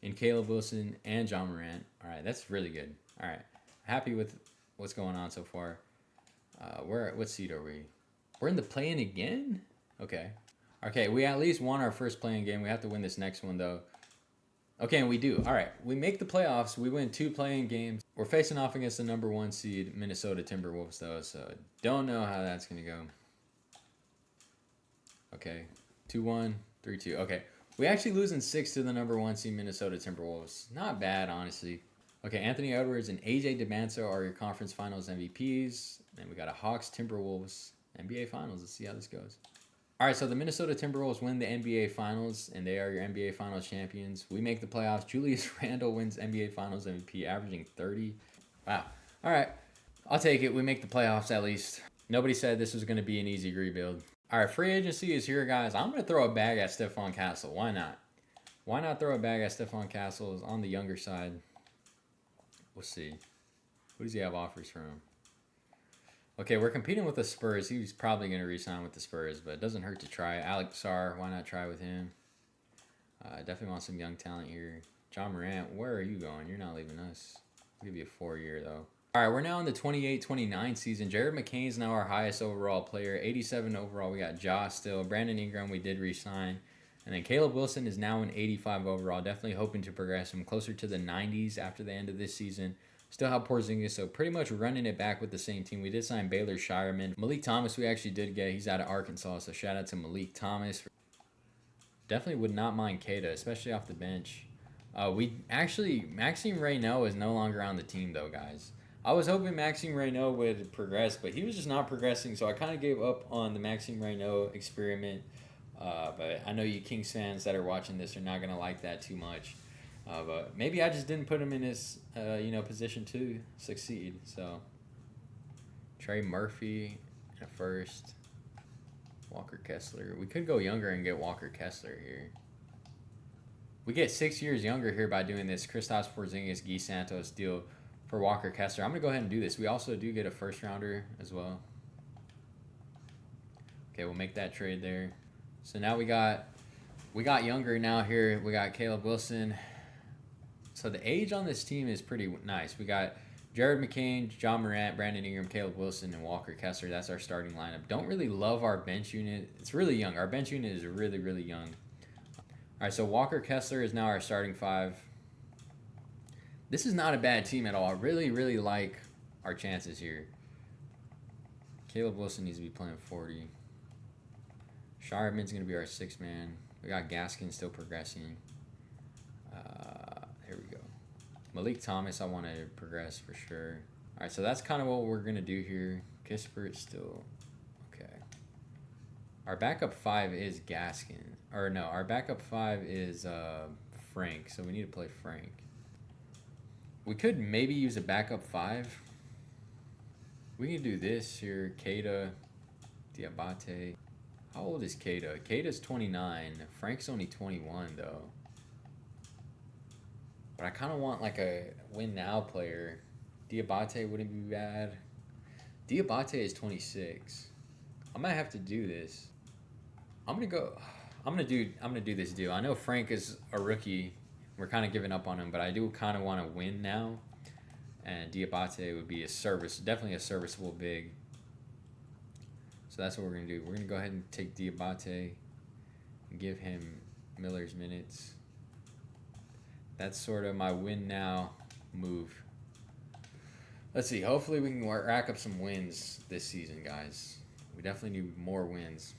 in Caleb Wilson and John Morant. All right, that's really good. All right, happy with what's going on so far. What seed are we? We're in the play-in again? Okay. Okay, we at least won our first play-in game. We have to win this next one, though. Okay, and we do. All right, we make the playoffs. We win 2 play-in games. We're facing off against the number 1 seed, Minnesota Timberwolves, though, so don't know how that's going to go. Okay, 2-1, 3-2. Okay, we actually losing 6 to the number 1 seed, Minnesota Timberwolves. Not bad, honestly. Okay, Anthony Edwards and AJ DeBanto are your conference finals MVPs. And we got a Hawks Timberwolves NBA Finals. Let's see how this goes. All right, so the Minnesota Timberwolves win the NBA Finals, and they are your NBA Finals champions. We make the playoffs. Julius Randle wins NBA Finals MVP, averaging 30. Wow. All right, I'll take it. We make the playoffs at least. Nobody said this was going to be an easy rebuild. All right, free agency is here, guys. I'm going to throw a bag at Stephon Castle. Why not? Why not throw a bag at Stephon Castle? Is on the younger side. We'll see. Who does he have offers from? Okay, we're competing with the Spurs. He's probably going to re-sign with the Spurs, but it doesn't hurt to try. Alex Sarr, why not try with him? Definitely want some young talent here. John Morant, where are you going? You're not leaving us. I'll give you a 4-year, though. All right, we're now in the 28-29 season. Jared McCain's now our highest overall player. 87 overall. We got Ja still. Brandon Ingram, we did re-sign. And then Caleb Wilson is now an 85 overall. Definitely hoping to progress him closer to the 90s after the end of this season. Still have Porzingis, so pretty much running it back with the same team. We did sign Baylor Shireman. Malik Thomas we actually did get. He's out of Arkansas, so shout out to Malik Thomas. Definitely would not mind Keita, especially off the bench. Maxime Reynaud is no longer on the team, though, guys. I was hoping Maxime Reynaud would progress, but he was just not progressing, so I kind of gave up on the Maxime Reynaud experiment. But I know you Kings fans that are watching this are not going to like that too much. But maybe I just didn't put him in his, position to succeed. So, Trey Murphy at first. Walker Kessler. We could go younger and get Walker Kessler here. We get 6 years younger here by doing this Kristaps Porzingis, Guy Santos deal for Walker Kessler. I'm going to go ahead and do this. We also do get a first rounder as well. Okay, we'll make that trade there. So now we got younger now here. We got Caleb Wilson. So the age on this team is pretty nice. We got Jared McCain, John Morant, Brandon Ingram, Caleb Wilson, and Walker Kessler. That's our starting lineup. Don't really love our bench unit. It's really young. Our bench unit is really, really young. All right, so Walker Kessler is now our starting 5. This is not a bad team at all. I really, really like our chances here. Caleb Wilson needs to be playing 40. Shireman's going to be our 6th man. We got Gaskin still progressing. Here we go. Malik Thomas, I want to progress for sure. All right, so that's kind of what we're going to do here. Kispert still okay. Our backup 5 is Gaskin. Or no, our backup 5 is Frank, so we need to play Frank. We could maybe use a backup 5. We can do this here. Keita, Diabate. How old is Keita? Keita's 29. Frank's only 21, though. But I kind of want like a win-now player. Diabate wouldn't be bad. Diabate is 26. I might have to do this. I'm gonna do this deal. I know Frank is a rookie. We're kind of giving up on him, but I do kind of want to win now. And Diabate would be definitely a serviceable big. So that's what we're gonna do. We're gonna go ahead and take Diabate and give him Miller's minutes. That's sort of my win now move. Let's see. Hopefully we can rack up some wins this season, guys. We definitely need more wins.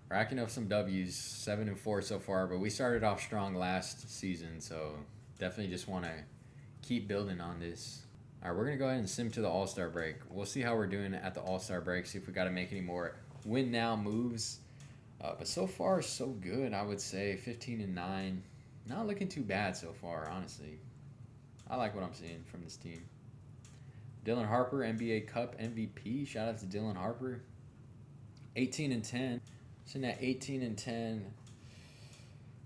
Racking up some W's, 7-4 so far, but we started off strong last season, so definitely just want to keep building on this. All right, we're going to go ahead and sim to the All-Star break. We'll see how we're doing at the All-Star break, see if we got to make any more win-now moves. But so far, so good, I would say. 15-9. Not looking too bad so far, honestly. I like what I'm seeing from this team. Dylan Harper, NBA Cup MVP. Shout out to Dylan Harper. 18-10. Sitting at 18-10.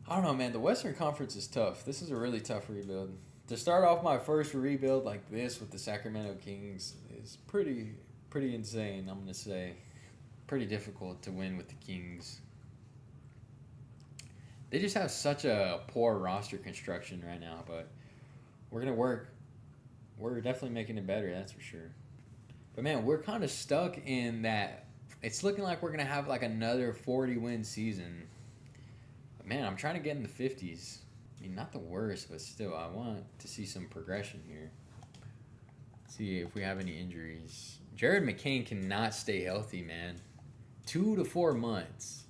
I don't know, man. The Western Conference is tough. This is a really tough rebuild. To start off my first rebuild like this with the Sacramento Kings is pretty insane, I'm going to say. Pretty difficult to win with the Kings. They just have such a poor roster construction right now, but we're going to work. We're definitely making it better, that's for sure. But, man, we're kind of stuck in that. It's looking like we're going to have like another 40-win season. But, man, I'm trying to get in the 50s. I mean, not the worst, but still, I want to see some progression here. See if we have any injuries. Jared McCain cannot stay healthy, man. 2 to 4 months.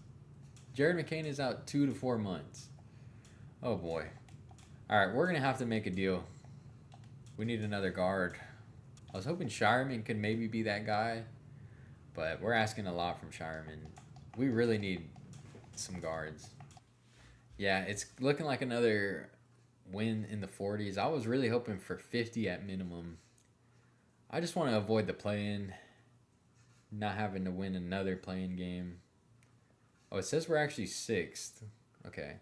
Jared McCain is out 2 to 4 months. Oh, boy. All right, we're going to have to make a deal. We need another guard. I was hoping Shireman could maybe be that guy, but we're asking a lot from Shireman. We really need some guards. Yeah, it's looking like another win in the 40s. I was really hoping for 50 at minimum. I just want to avoid the play-in, not having to win another play-in game. Oh, it says we're actually 6th. Okay.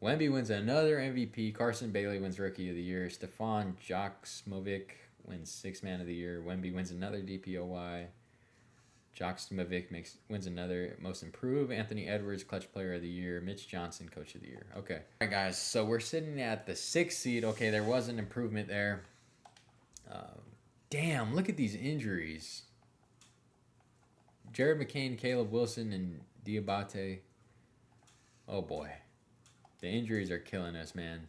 Wemby wins another MVP. Carson Bailey wins Rookie of the Year. Stefan Joksimovic wins 6th Man of the Year. Wemby wins another DPOY. Joksimovic wins another Most Improved. Anthony Edwards, Clutch Player of the Year. Mitch Johnson, Coach of the Year. Okay. All right, guys. So we're sitting at the 6th seed. Okay, there was an improvement there. Damn, look at these injuries. Jared McCain, Caleb Wilson, and Diabate. Oh, boy. The injuries are killing us, man.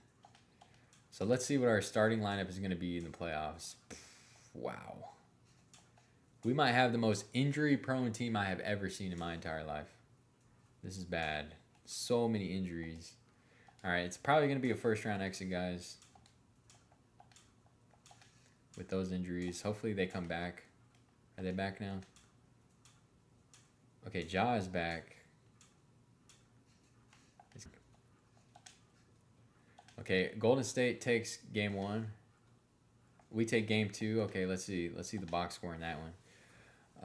So let's see what our starting lineup is going to be in the playoffs. Wow. We might have the most injury-prone team I have ever seen in my entire life. This is bad. So many injuries. All right, it's probably going to be a first-round exit, guys. With those injuries. Hopefully they come back. Are they back now? Okay, Ja is back. Okay, Golden State takes game 1. We take game 2. Okay, let's see. Let's see the box score in that one.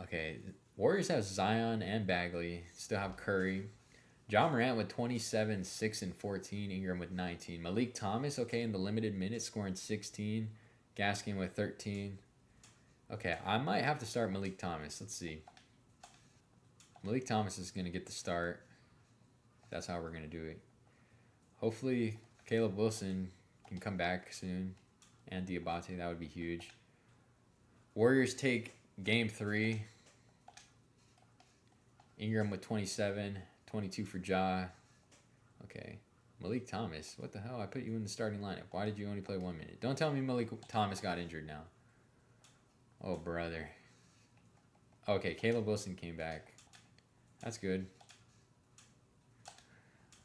Okay, Warriors have Zion and Bagley. Still have Curry. Ja Morant with 27, 6, and 14. Ingram with 19. Malik Thomas, okay, in the limited minutes, scoring 16. Gaskin with 13. Okay, I might have to start Malik Thomas. Let's see. Malik Thomas is going to get the start. That's how we're going to do it. Hopefully, Caleb Wilson can come back soon. And Diabate, that would be huge. Warriors take game 3. Ingram with 27, 22 for Ja. Okay. Malik Thomas, what the hell? I put you in the starting lineup. Why did you only play 1 minute? Don't tell me Malik Thomas got injured now. Oh, brother. Okay, Caleb Wilson came back. That's good.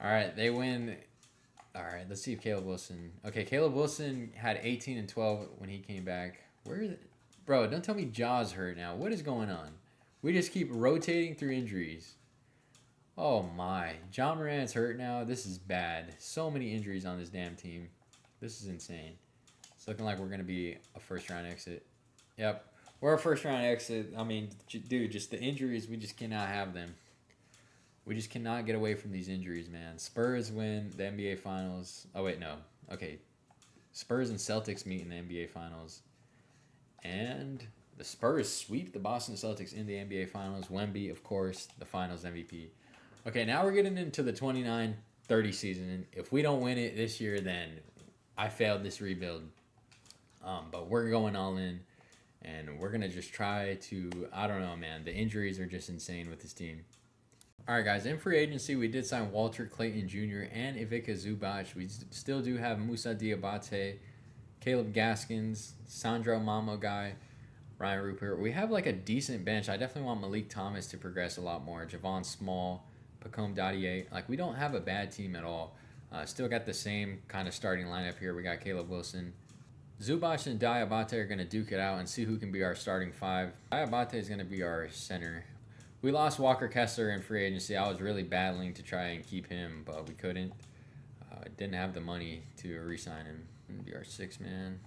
All right, they win. All right, let's see if Caleb Wilson. Okay, Caleb Wilson had 18 and 12 when he came back. Where is it? Bro, don't tell me Ja's hurt now. What is going on? We just keep rotating through injuries. Oh my. Ja Morant's hurt now. This is bad. So many injuries on this damn team. This is insane. It's looking like we're going to be a first-round exit. Yep. We're a first-round exit. I mean, dude, just the injuries, we just cannot have them. We just cannot get away from these injuries, man. Spurs win the NBA Finals. Oh, wait, no. Okay. Spurs and Celtics meet in the NBA Finals. And the Spurs sweep the Boston Celtics in the NBA Finals. Wemby, of course, the Finals MVP. Okay, now we're getting into the 29-30 season. If we don't win it this year, then I failed this rebuild. But we're going all in. And we're going to just try to, I don't know, man. The injuries are just insane with this team. All right, guys, in free agency, we did sign Walter Clayton Jr. and Ivica Zubac. We still do have Musa Diabate, Caleb Gaskins, Sandro Mamogai, Ryan Rupert. We have like a decent bench. I definitely want Malik Thomas to progress a lot more. Javon Small, Pacome Dadier. Like, we don't have a bad team at all. Still got the same kind of starting lineup here. We got Caleb Wilson. Zubac and Diabate are going to duke it out and see who can be our starting 5. Diabate is going to be our center. We lost Walker Kessler in free agency. I was really battling to try and keep him, but we couldn't. Didn't have the money to re-sign him. Be our 6 man.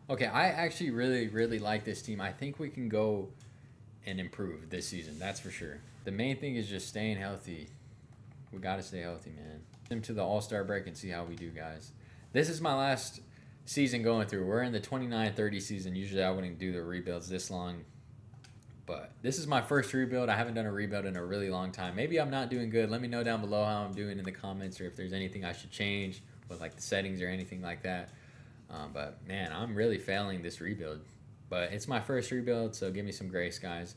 Okay, I actually really like this team. I think we can go and improve this season. That's for sure. The main thing is just staying healthy. We got to stay healthy, man. Into the All-Star break and see how we do, guys. This is my last season going through. We're in the 29-30 season. Usually I wouldn't do the rebuilds this long. But this is my first rebuild. I haven't done a rebuild in a really long time. Maybe I'm not doing good. Let me know down below how I'm doing in the comments, or if there's anything I should change with like the settings or anything like that. But man, I'm really failing this rebuild. But it's my first rebuild, so give me some grace, guys.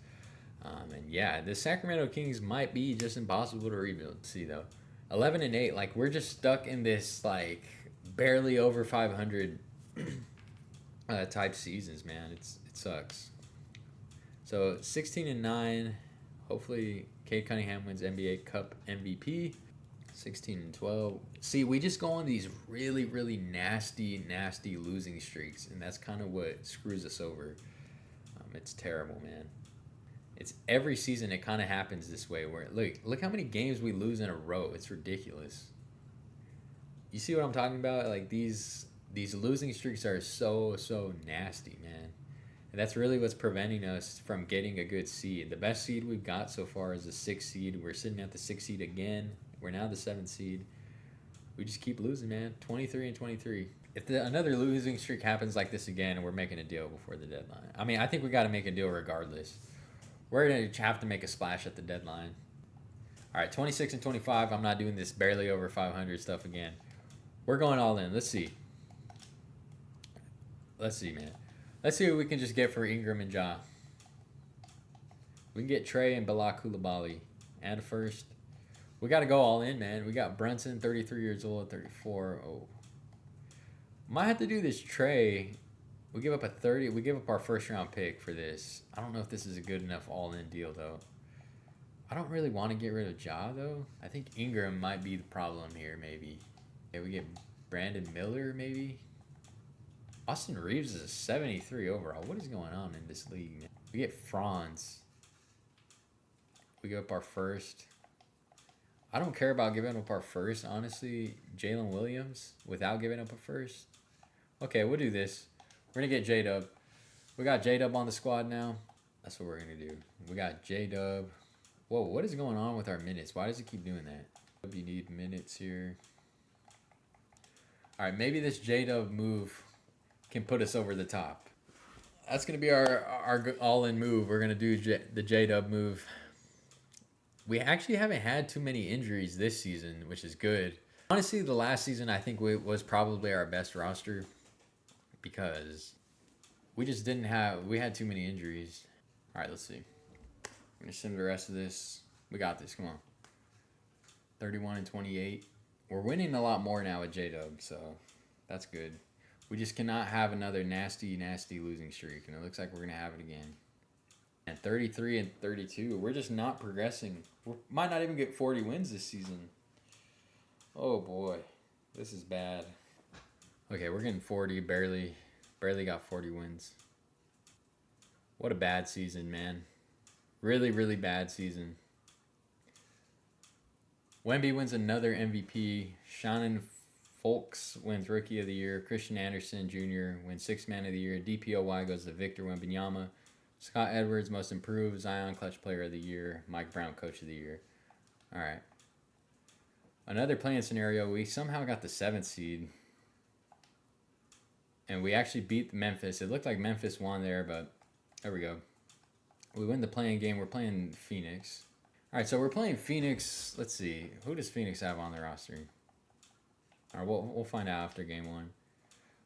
And yeah, the Sacramento Kings might be just impossible to rebuild. See though, 11 and 8. Like, we're just stuck in this like barely over 500 type seasons, man. It sucks. So 16 and 9. Hopefully, Cade Cunningham wins NBA Cup MVP. 16 and 12. See, we just go on these really nasty losing streaks, and that's kind of what screws us over. It's terrible, man. It's every season it kind of happens this way. Where look how many games we lose in a row. It's ridiculous. You see what I'm talking about? Like, these losing streaks are so nasty, man. And that's really what's preventing us from getting a good seed. The best seed we've got so far is the 6th seed. We're sitting at the 6th seed again. We're now the 7th seed. We just keep losing, man. 23 and 23. If another losing streak happens like this again, we're making a deal before the deadline. I mean, I think we got to make a deal regardless. We're going to have to make a splash at the deadline. All right, 26 and 25. I'm not doing this barely over 500 stuff again. We're going all in. Let's see. Let's see, man. Let's see what we can just get for Ingram and Ja. We can get Trey and Balak Coulibaly and a first. We got to go all in, man. We got Brunson, 33 years old, 34. Oh. Might have to do this Trey. We give up a 30. We give up our first-round pick for this. I don't know if this is a good enough all-in deal, though. I don't really want to get rid of Ja, though. I think Ingram might be the problem here, maybe. Okay, we get Brandon Miller, maybe. Austin Reeves is a 73 overall. What is going on in this league, man? We get Franz. We give up our first. I don't care about giving up our first, honestly. Jalen Williams without giving up a first. Okay, we'll do this. We're going to get J-Dub. We got J-Dub on the squad now. That's what we're going to do. We got J-Dub. Whoa, what is going on with our minutes? Why does it keep doing that? You need minutes here. All right, maybe this J-Dub move can put us over the top. That's going to be our all-in move. We're going to do the J-Dub move. We actually haven't had too many injuries this season, which is good. Honestly, the last season I think was probably our best roster because we just didn't have... We had too many injuries. All right, let's see. I'm going to sim the rest of this. We got this. Come on. 31 and 28. We're winning a lot more now with J-Dub, so that's good. We just cannot have another nasty, nasty losing streak, and it looks like we're going to have it again. And 33 and 32. We're just not progressing. We might not even get 40 wins this season. Oh, boy. This is bad. Okay, we're getting 40. Barely got 40 wins. What a bad season, man. Really, really bad season. Wemby wins another MVP. Shannon Folks wins Rookie of the Year. Christian Anderson Jr. wins Sixth Man of the Year. DPOY goes to Victor Wembanyama. Scott Edwards, Most Improved. Zion, Clutch Player of the Year. Mike Brown, Coach of the Year. All right. Another playing scenario. We somehow got the 7th seed. And we actually beat Memphis. It looked like Memphis won there, but there we go. We win the playing game. We're playing Phoenix. All right, so we're playing Phoenix. Let's see. Who does Phoenix have on their roster? All right, we'll find out after game 1.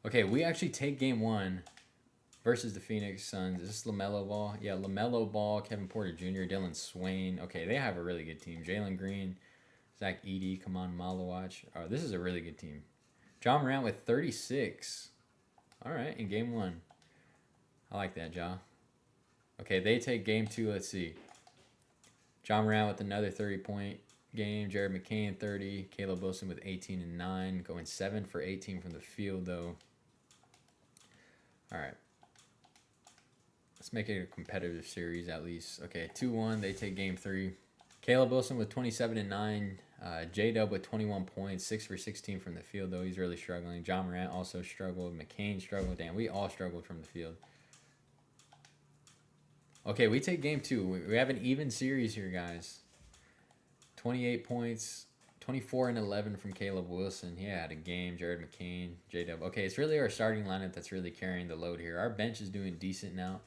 Okay, we actually take game 1 versus the Phoenix Suns. Is this LaMelo Ball? Yeah, LaMelo Ball, Kevin Porter Jr., Dylan Swain. Okay, they have a really good team. Jalen Green, Zach Edey, come on, Malawach. Oh, this is a really good team. John Morant with 36. All right, in game 1. I like that, Ja. Okay, they take game 2. Let's see. John Morant with another 30-point game. Jared McCain, 30. Caleb Wilson with 18 and 9. Going 7 for 18 from the field, though. All right. Let's make it a competitive series at least. Okay, 2-1. They take game 3. Caleb Wilson with 27 and 9. J-Dub with 21 points. 6 for 16 from the field, though. He's really struggling. John Morant also struggled. McCain struggled. Damn, we all struggled from the field. Okay, we take game 2. We have an even series here, guys. 28 points, 24 and 11 from Caleb Wilson. He had a game. Jared McCain, J-Dub. Okay, it's really our starting lineup that's really carrying the load here. Our bench is doing decent now.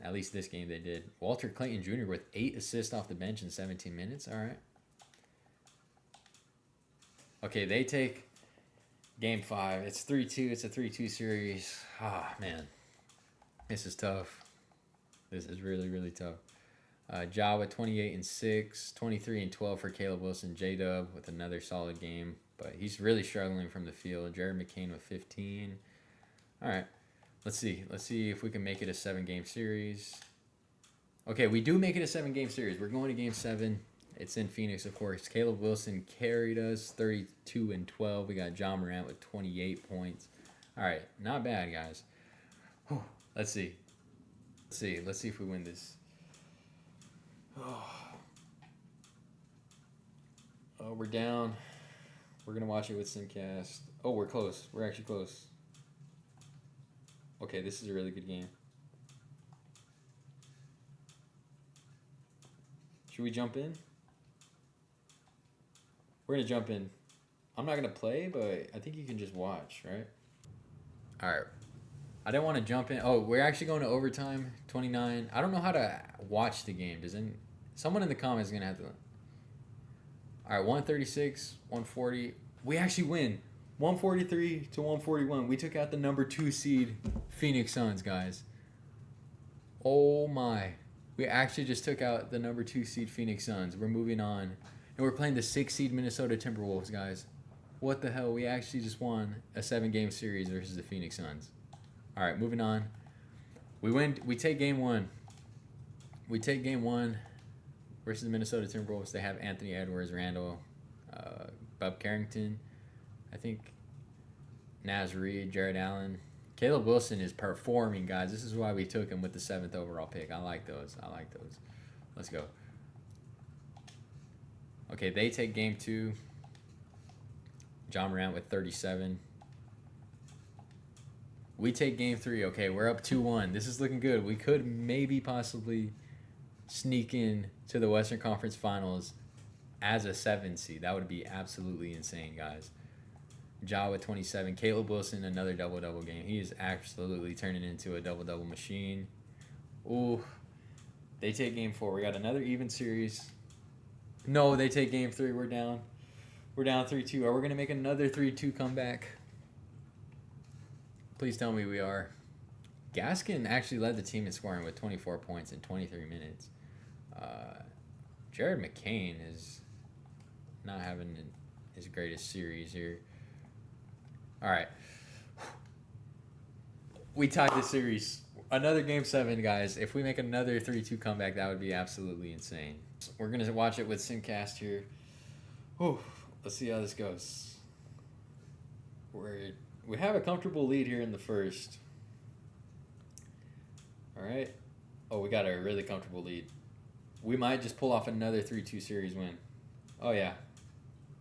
At least this game they did. Walter Clayton Jr. with 8 assists off the bench in 17 minutes. All right. Okay, they take game 5. It's 3-2. It's a 3-2 series. Ah, man. This is tough. This is really, really tough. Ja with 28 and 6, 23 and 12 for Caleb Wilson. J-Dub with another solid game, but he's really struggling from the field. Jared McCain with 15. All right, let's see. Let's see if we can make it a 7-game series. Okay, we do make it a 7-game series. We're going to game 7. It's in Phoenix, of course. Caleb Wilson carried us 32 and 12. We got John Morant with 28 points. All right, not bad, guys. Whew. Let's see. Let's see if we win this. Oh, we're down. We're going to watch it with Simcast. Oh, we're close. We're actually close. Okay, this is a really good game. Should we jump in? We're going to jump in. I'm not going to play, but I think you can just watch, right? All right. I didn't want to jump in. Oh, we're actually going to overtime, 29. I don't know how to watch the game. Someone in the comments is going to have to. All right, 136, 140. We actually win. 143 to 141. We took out the number 2 seed Phoenix Suns, guys. Oh, my. We actually just took out the number 2 seed Phoenix Suns. We're moving on. And we're playing the 6 seed Minnesota Timberwolves, guys. What the hell? We actually just won a 7-game series versus the Phoenix Suns. All right, moving on. We win. We take game 1. We take game 1 versus the Minnesota Timberwolves. They have Anthony Edwards, Randall, Bob Carrington, I think Naz Reid, Jared Allen. Caleb Wilson is performing, guys. This is why we took him with the 7th overall pick. I like those. Let's go. Okay, they take game 2. John Morant with 37. We take game 3. Okay, we're up 2-1. This is looking good. We could maybe possibly sneak in to the Western Conference Finals as a 7 seed. That would be absolutely insane, guys. Ja with 27. Caleb Wilson, another double-double game. He is absolutely turning into a double-double machine. Ooh. They take game 4. We got another even series. No, they take game 3. We're down. We're down 3-2. Are we going to make another 3-2 comeback? Please tell me we are. Gaskin actually led the team in scoring with 24 points in 23 minutes. Jared McCain is not having his greatest series here. All right. We tied the series. Another game 7, guys. If we make another 3-2 comeback, that would be absolutely insane. We're going to watch it with Simcast here. Whew. Let's see how this goes. We have a comfortable lead here in the first. All right. Oh, we got a really comfortable lead. We might just pull off another 3-2 series win. Oh, yeah.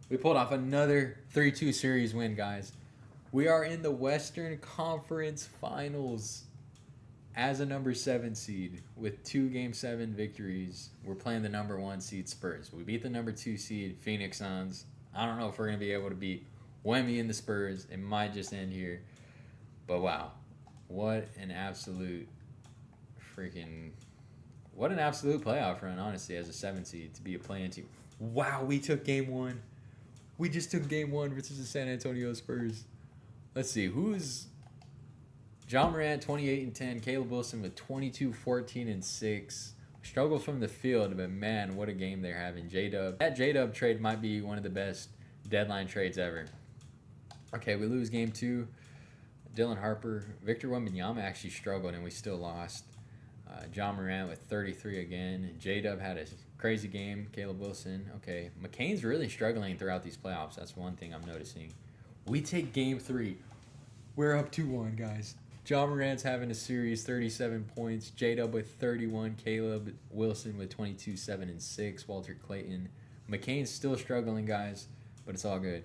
We pulled off another 3-2 series win, guys. We are in the Western Conference Finals as a number 7 seed with 2 Game 7 victories. We're playing the number 1 seed Spurs. We beat the number 2 seed Phoenix Suns. I don't know if we're going to be able to beat Wemby and the Spurs. It might just end here. But wow. What an absolute playoff run, honestly, as a 7 seed to be a play-in team. Wow, we took game 1. We just took game 1 versus the San Antonio Spurs. Let's see, who's John Morant, 28 and 10, Caleb Wilson with 22, 14 and 6. Struggle from the field, but man, what a game they're having. J-Dub. That J-Dub trade might be one of the best deadline trades ever. Okay, we lose game 2. Dylan Harper, Victor Wembanyama actually struggled and we still lost. John Morant with 33 again. J-Dub had a crazy game. Caleb Wilson. Okay, McCain's really struggling throughout these playoffs. That's one thing I'm noticing. We take game 3. We're up 2-1, guys. John Morant's having a series, 37 points. J-Dub with 31. Caleb Wilson with 22, 7 and 6. Walter Clayton. McCain's still struggling, guys, but it's all good.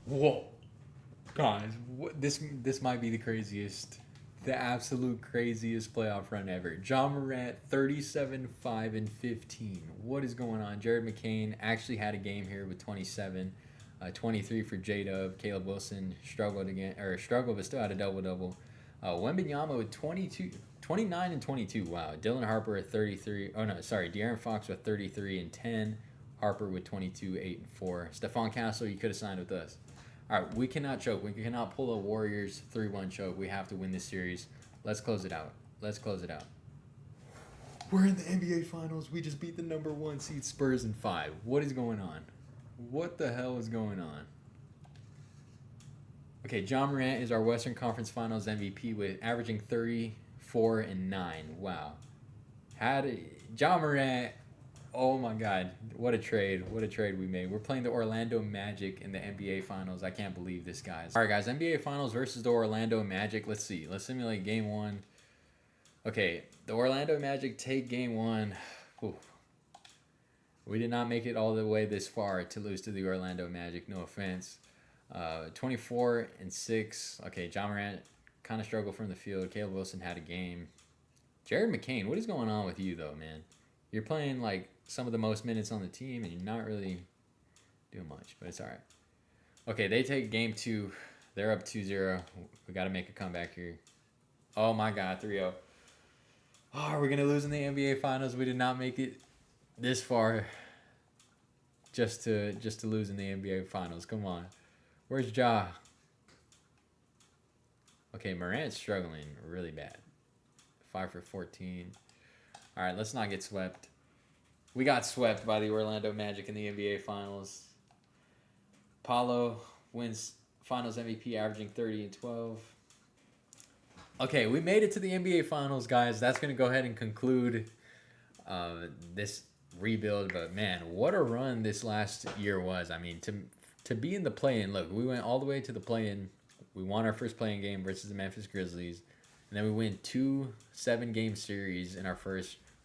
Whoa. Guys, this might be the absolute craziest playoff run ever. John Morant, 37, 5 and 15. What is going on? Jared McCain actually had a game here with 27. 23 for J-Dub. Caleb Wilson struggled but still had a double-double. Wembanyama with 29 and 22. Wow. Dylan Harper at 33. Oh, no, sorry. De'Aaron Fox with 33 and 10. Harper with 22, 8 and 4. Stephon Castle, you could have signed with us. All right, we cannot choke. We cannot pull a Warriors 3-1 choke. We have to win this series. Let's close it out. We're in the NBA Finals. We just beat the number 1 seed Spurs in 5. What is going on? What the hell is going on? Okay, John Morant is our Western Conference Finals MVP with averaging 34 and 9. Wow. John Morant, oh my God, what a trade we made. We're playing the Orlando Magic in the NBA Finals. I can't believe this, guys. All right, guys, NBA Finals versus the Orlando Magic. Let's see. Let's simulate game 1. Okay, the Orlando Magic take game 1. Whew. We did not make it all the way this far to lose to the Orlando Magic. No offense. 24 and 6. Okay, John Morant kind of struggled from the field. Caleb Wilson had a game. Jared McCain, what is going on with you, though, man? You're playing, like, some of the most minutes on the team, and you're not really doing much, but it's all right. Okay, they take game 2. They're up 2-0. We got to make a comeback here. Oh, my God, 3-0. Oh, are we going to lose in the NBA Finals? We did not make it this far just to lose in the NBA Finals. Come on. Where's Ja? Okay, Morant's struggling really bad. 5 for 14. All right, let's not get swept. We got swept by the Orlando Magic in the NBA Finals. Paulo wins Finals MVP, averaging 30 and 12. Okay, we made it to the NBA Finals, guys. That's going to go ahead and conclude this rebuild. But, man, what a run this last year was. I mean, to be in the play-in, look, we went all the way to the play-in. We won our first play-in game versus the Memphis Grizzlies. And then we win 2 7-game series in our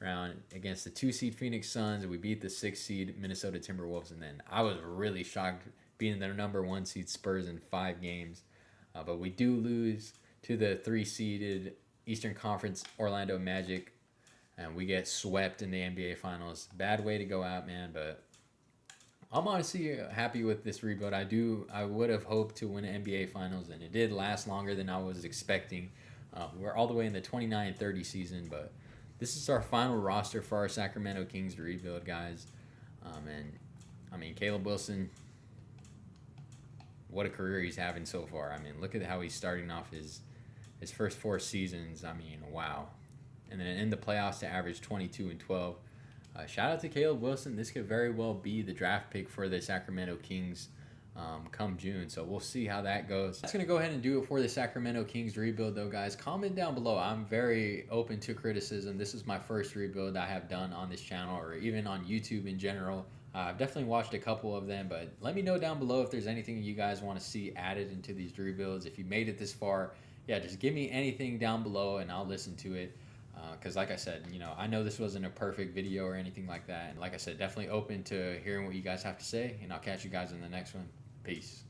round against the 2 seed Phoenix Suns. We beat the 6 seed Minnesota Timberwolves, and then I was really shocked beating their number 1 seed Spurs in 5 games. But we do lose to the 3 seeded Eastern Conference Orlando Magic, and we get swept in the NBA Finals. Bad way to go out, man, but I'm honestly happy with this rebuild. I would have hoped to win an NBA Finals, and it did last longer than I was expecting. We're all the way in the 29-30 season, but this is our final roster for our Sacramento Kings to rebuild, guys. And I mean, Caleb Wilson, what a career he's having so far. I mean, look at how he's starting off his first 4 seasons. I mean, wow. And then in the playoffs to average 22 and 12. Shout out to Caleb Wilson. This could very well be the draft pick for the Sacramento Kings come June. So we'll see how that goes. That's going to go ahead and do it for the Sacramento Kings rebuild, though, guys. Comment down below. I'm very open to criticism. This is my first rebuild I have done on this channel, or even on YouTube in general. I've definitely watched a couple of them, but let me know down below if there's anything you guys want to see added into these rebuilds. If you made it this far, yeah, just give me anything down below and I'll listen to it. Because like I said, I know this wasn't a perfect video or anything like that. And like I said, definitely open to hearing what you guys have to say. And I'll catch you guys in the next one. Peace.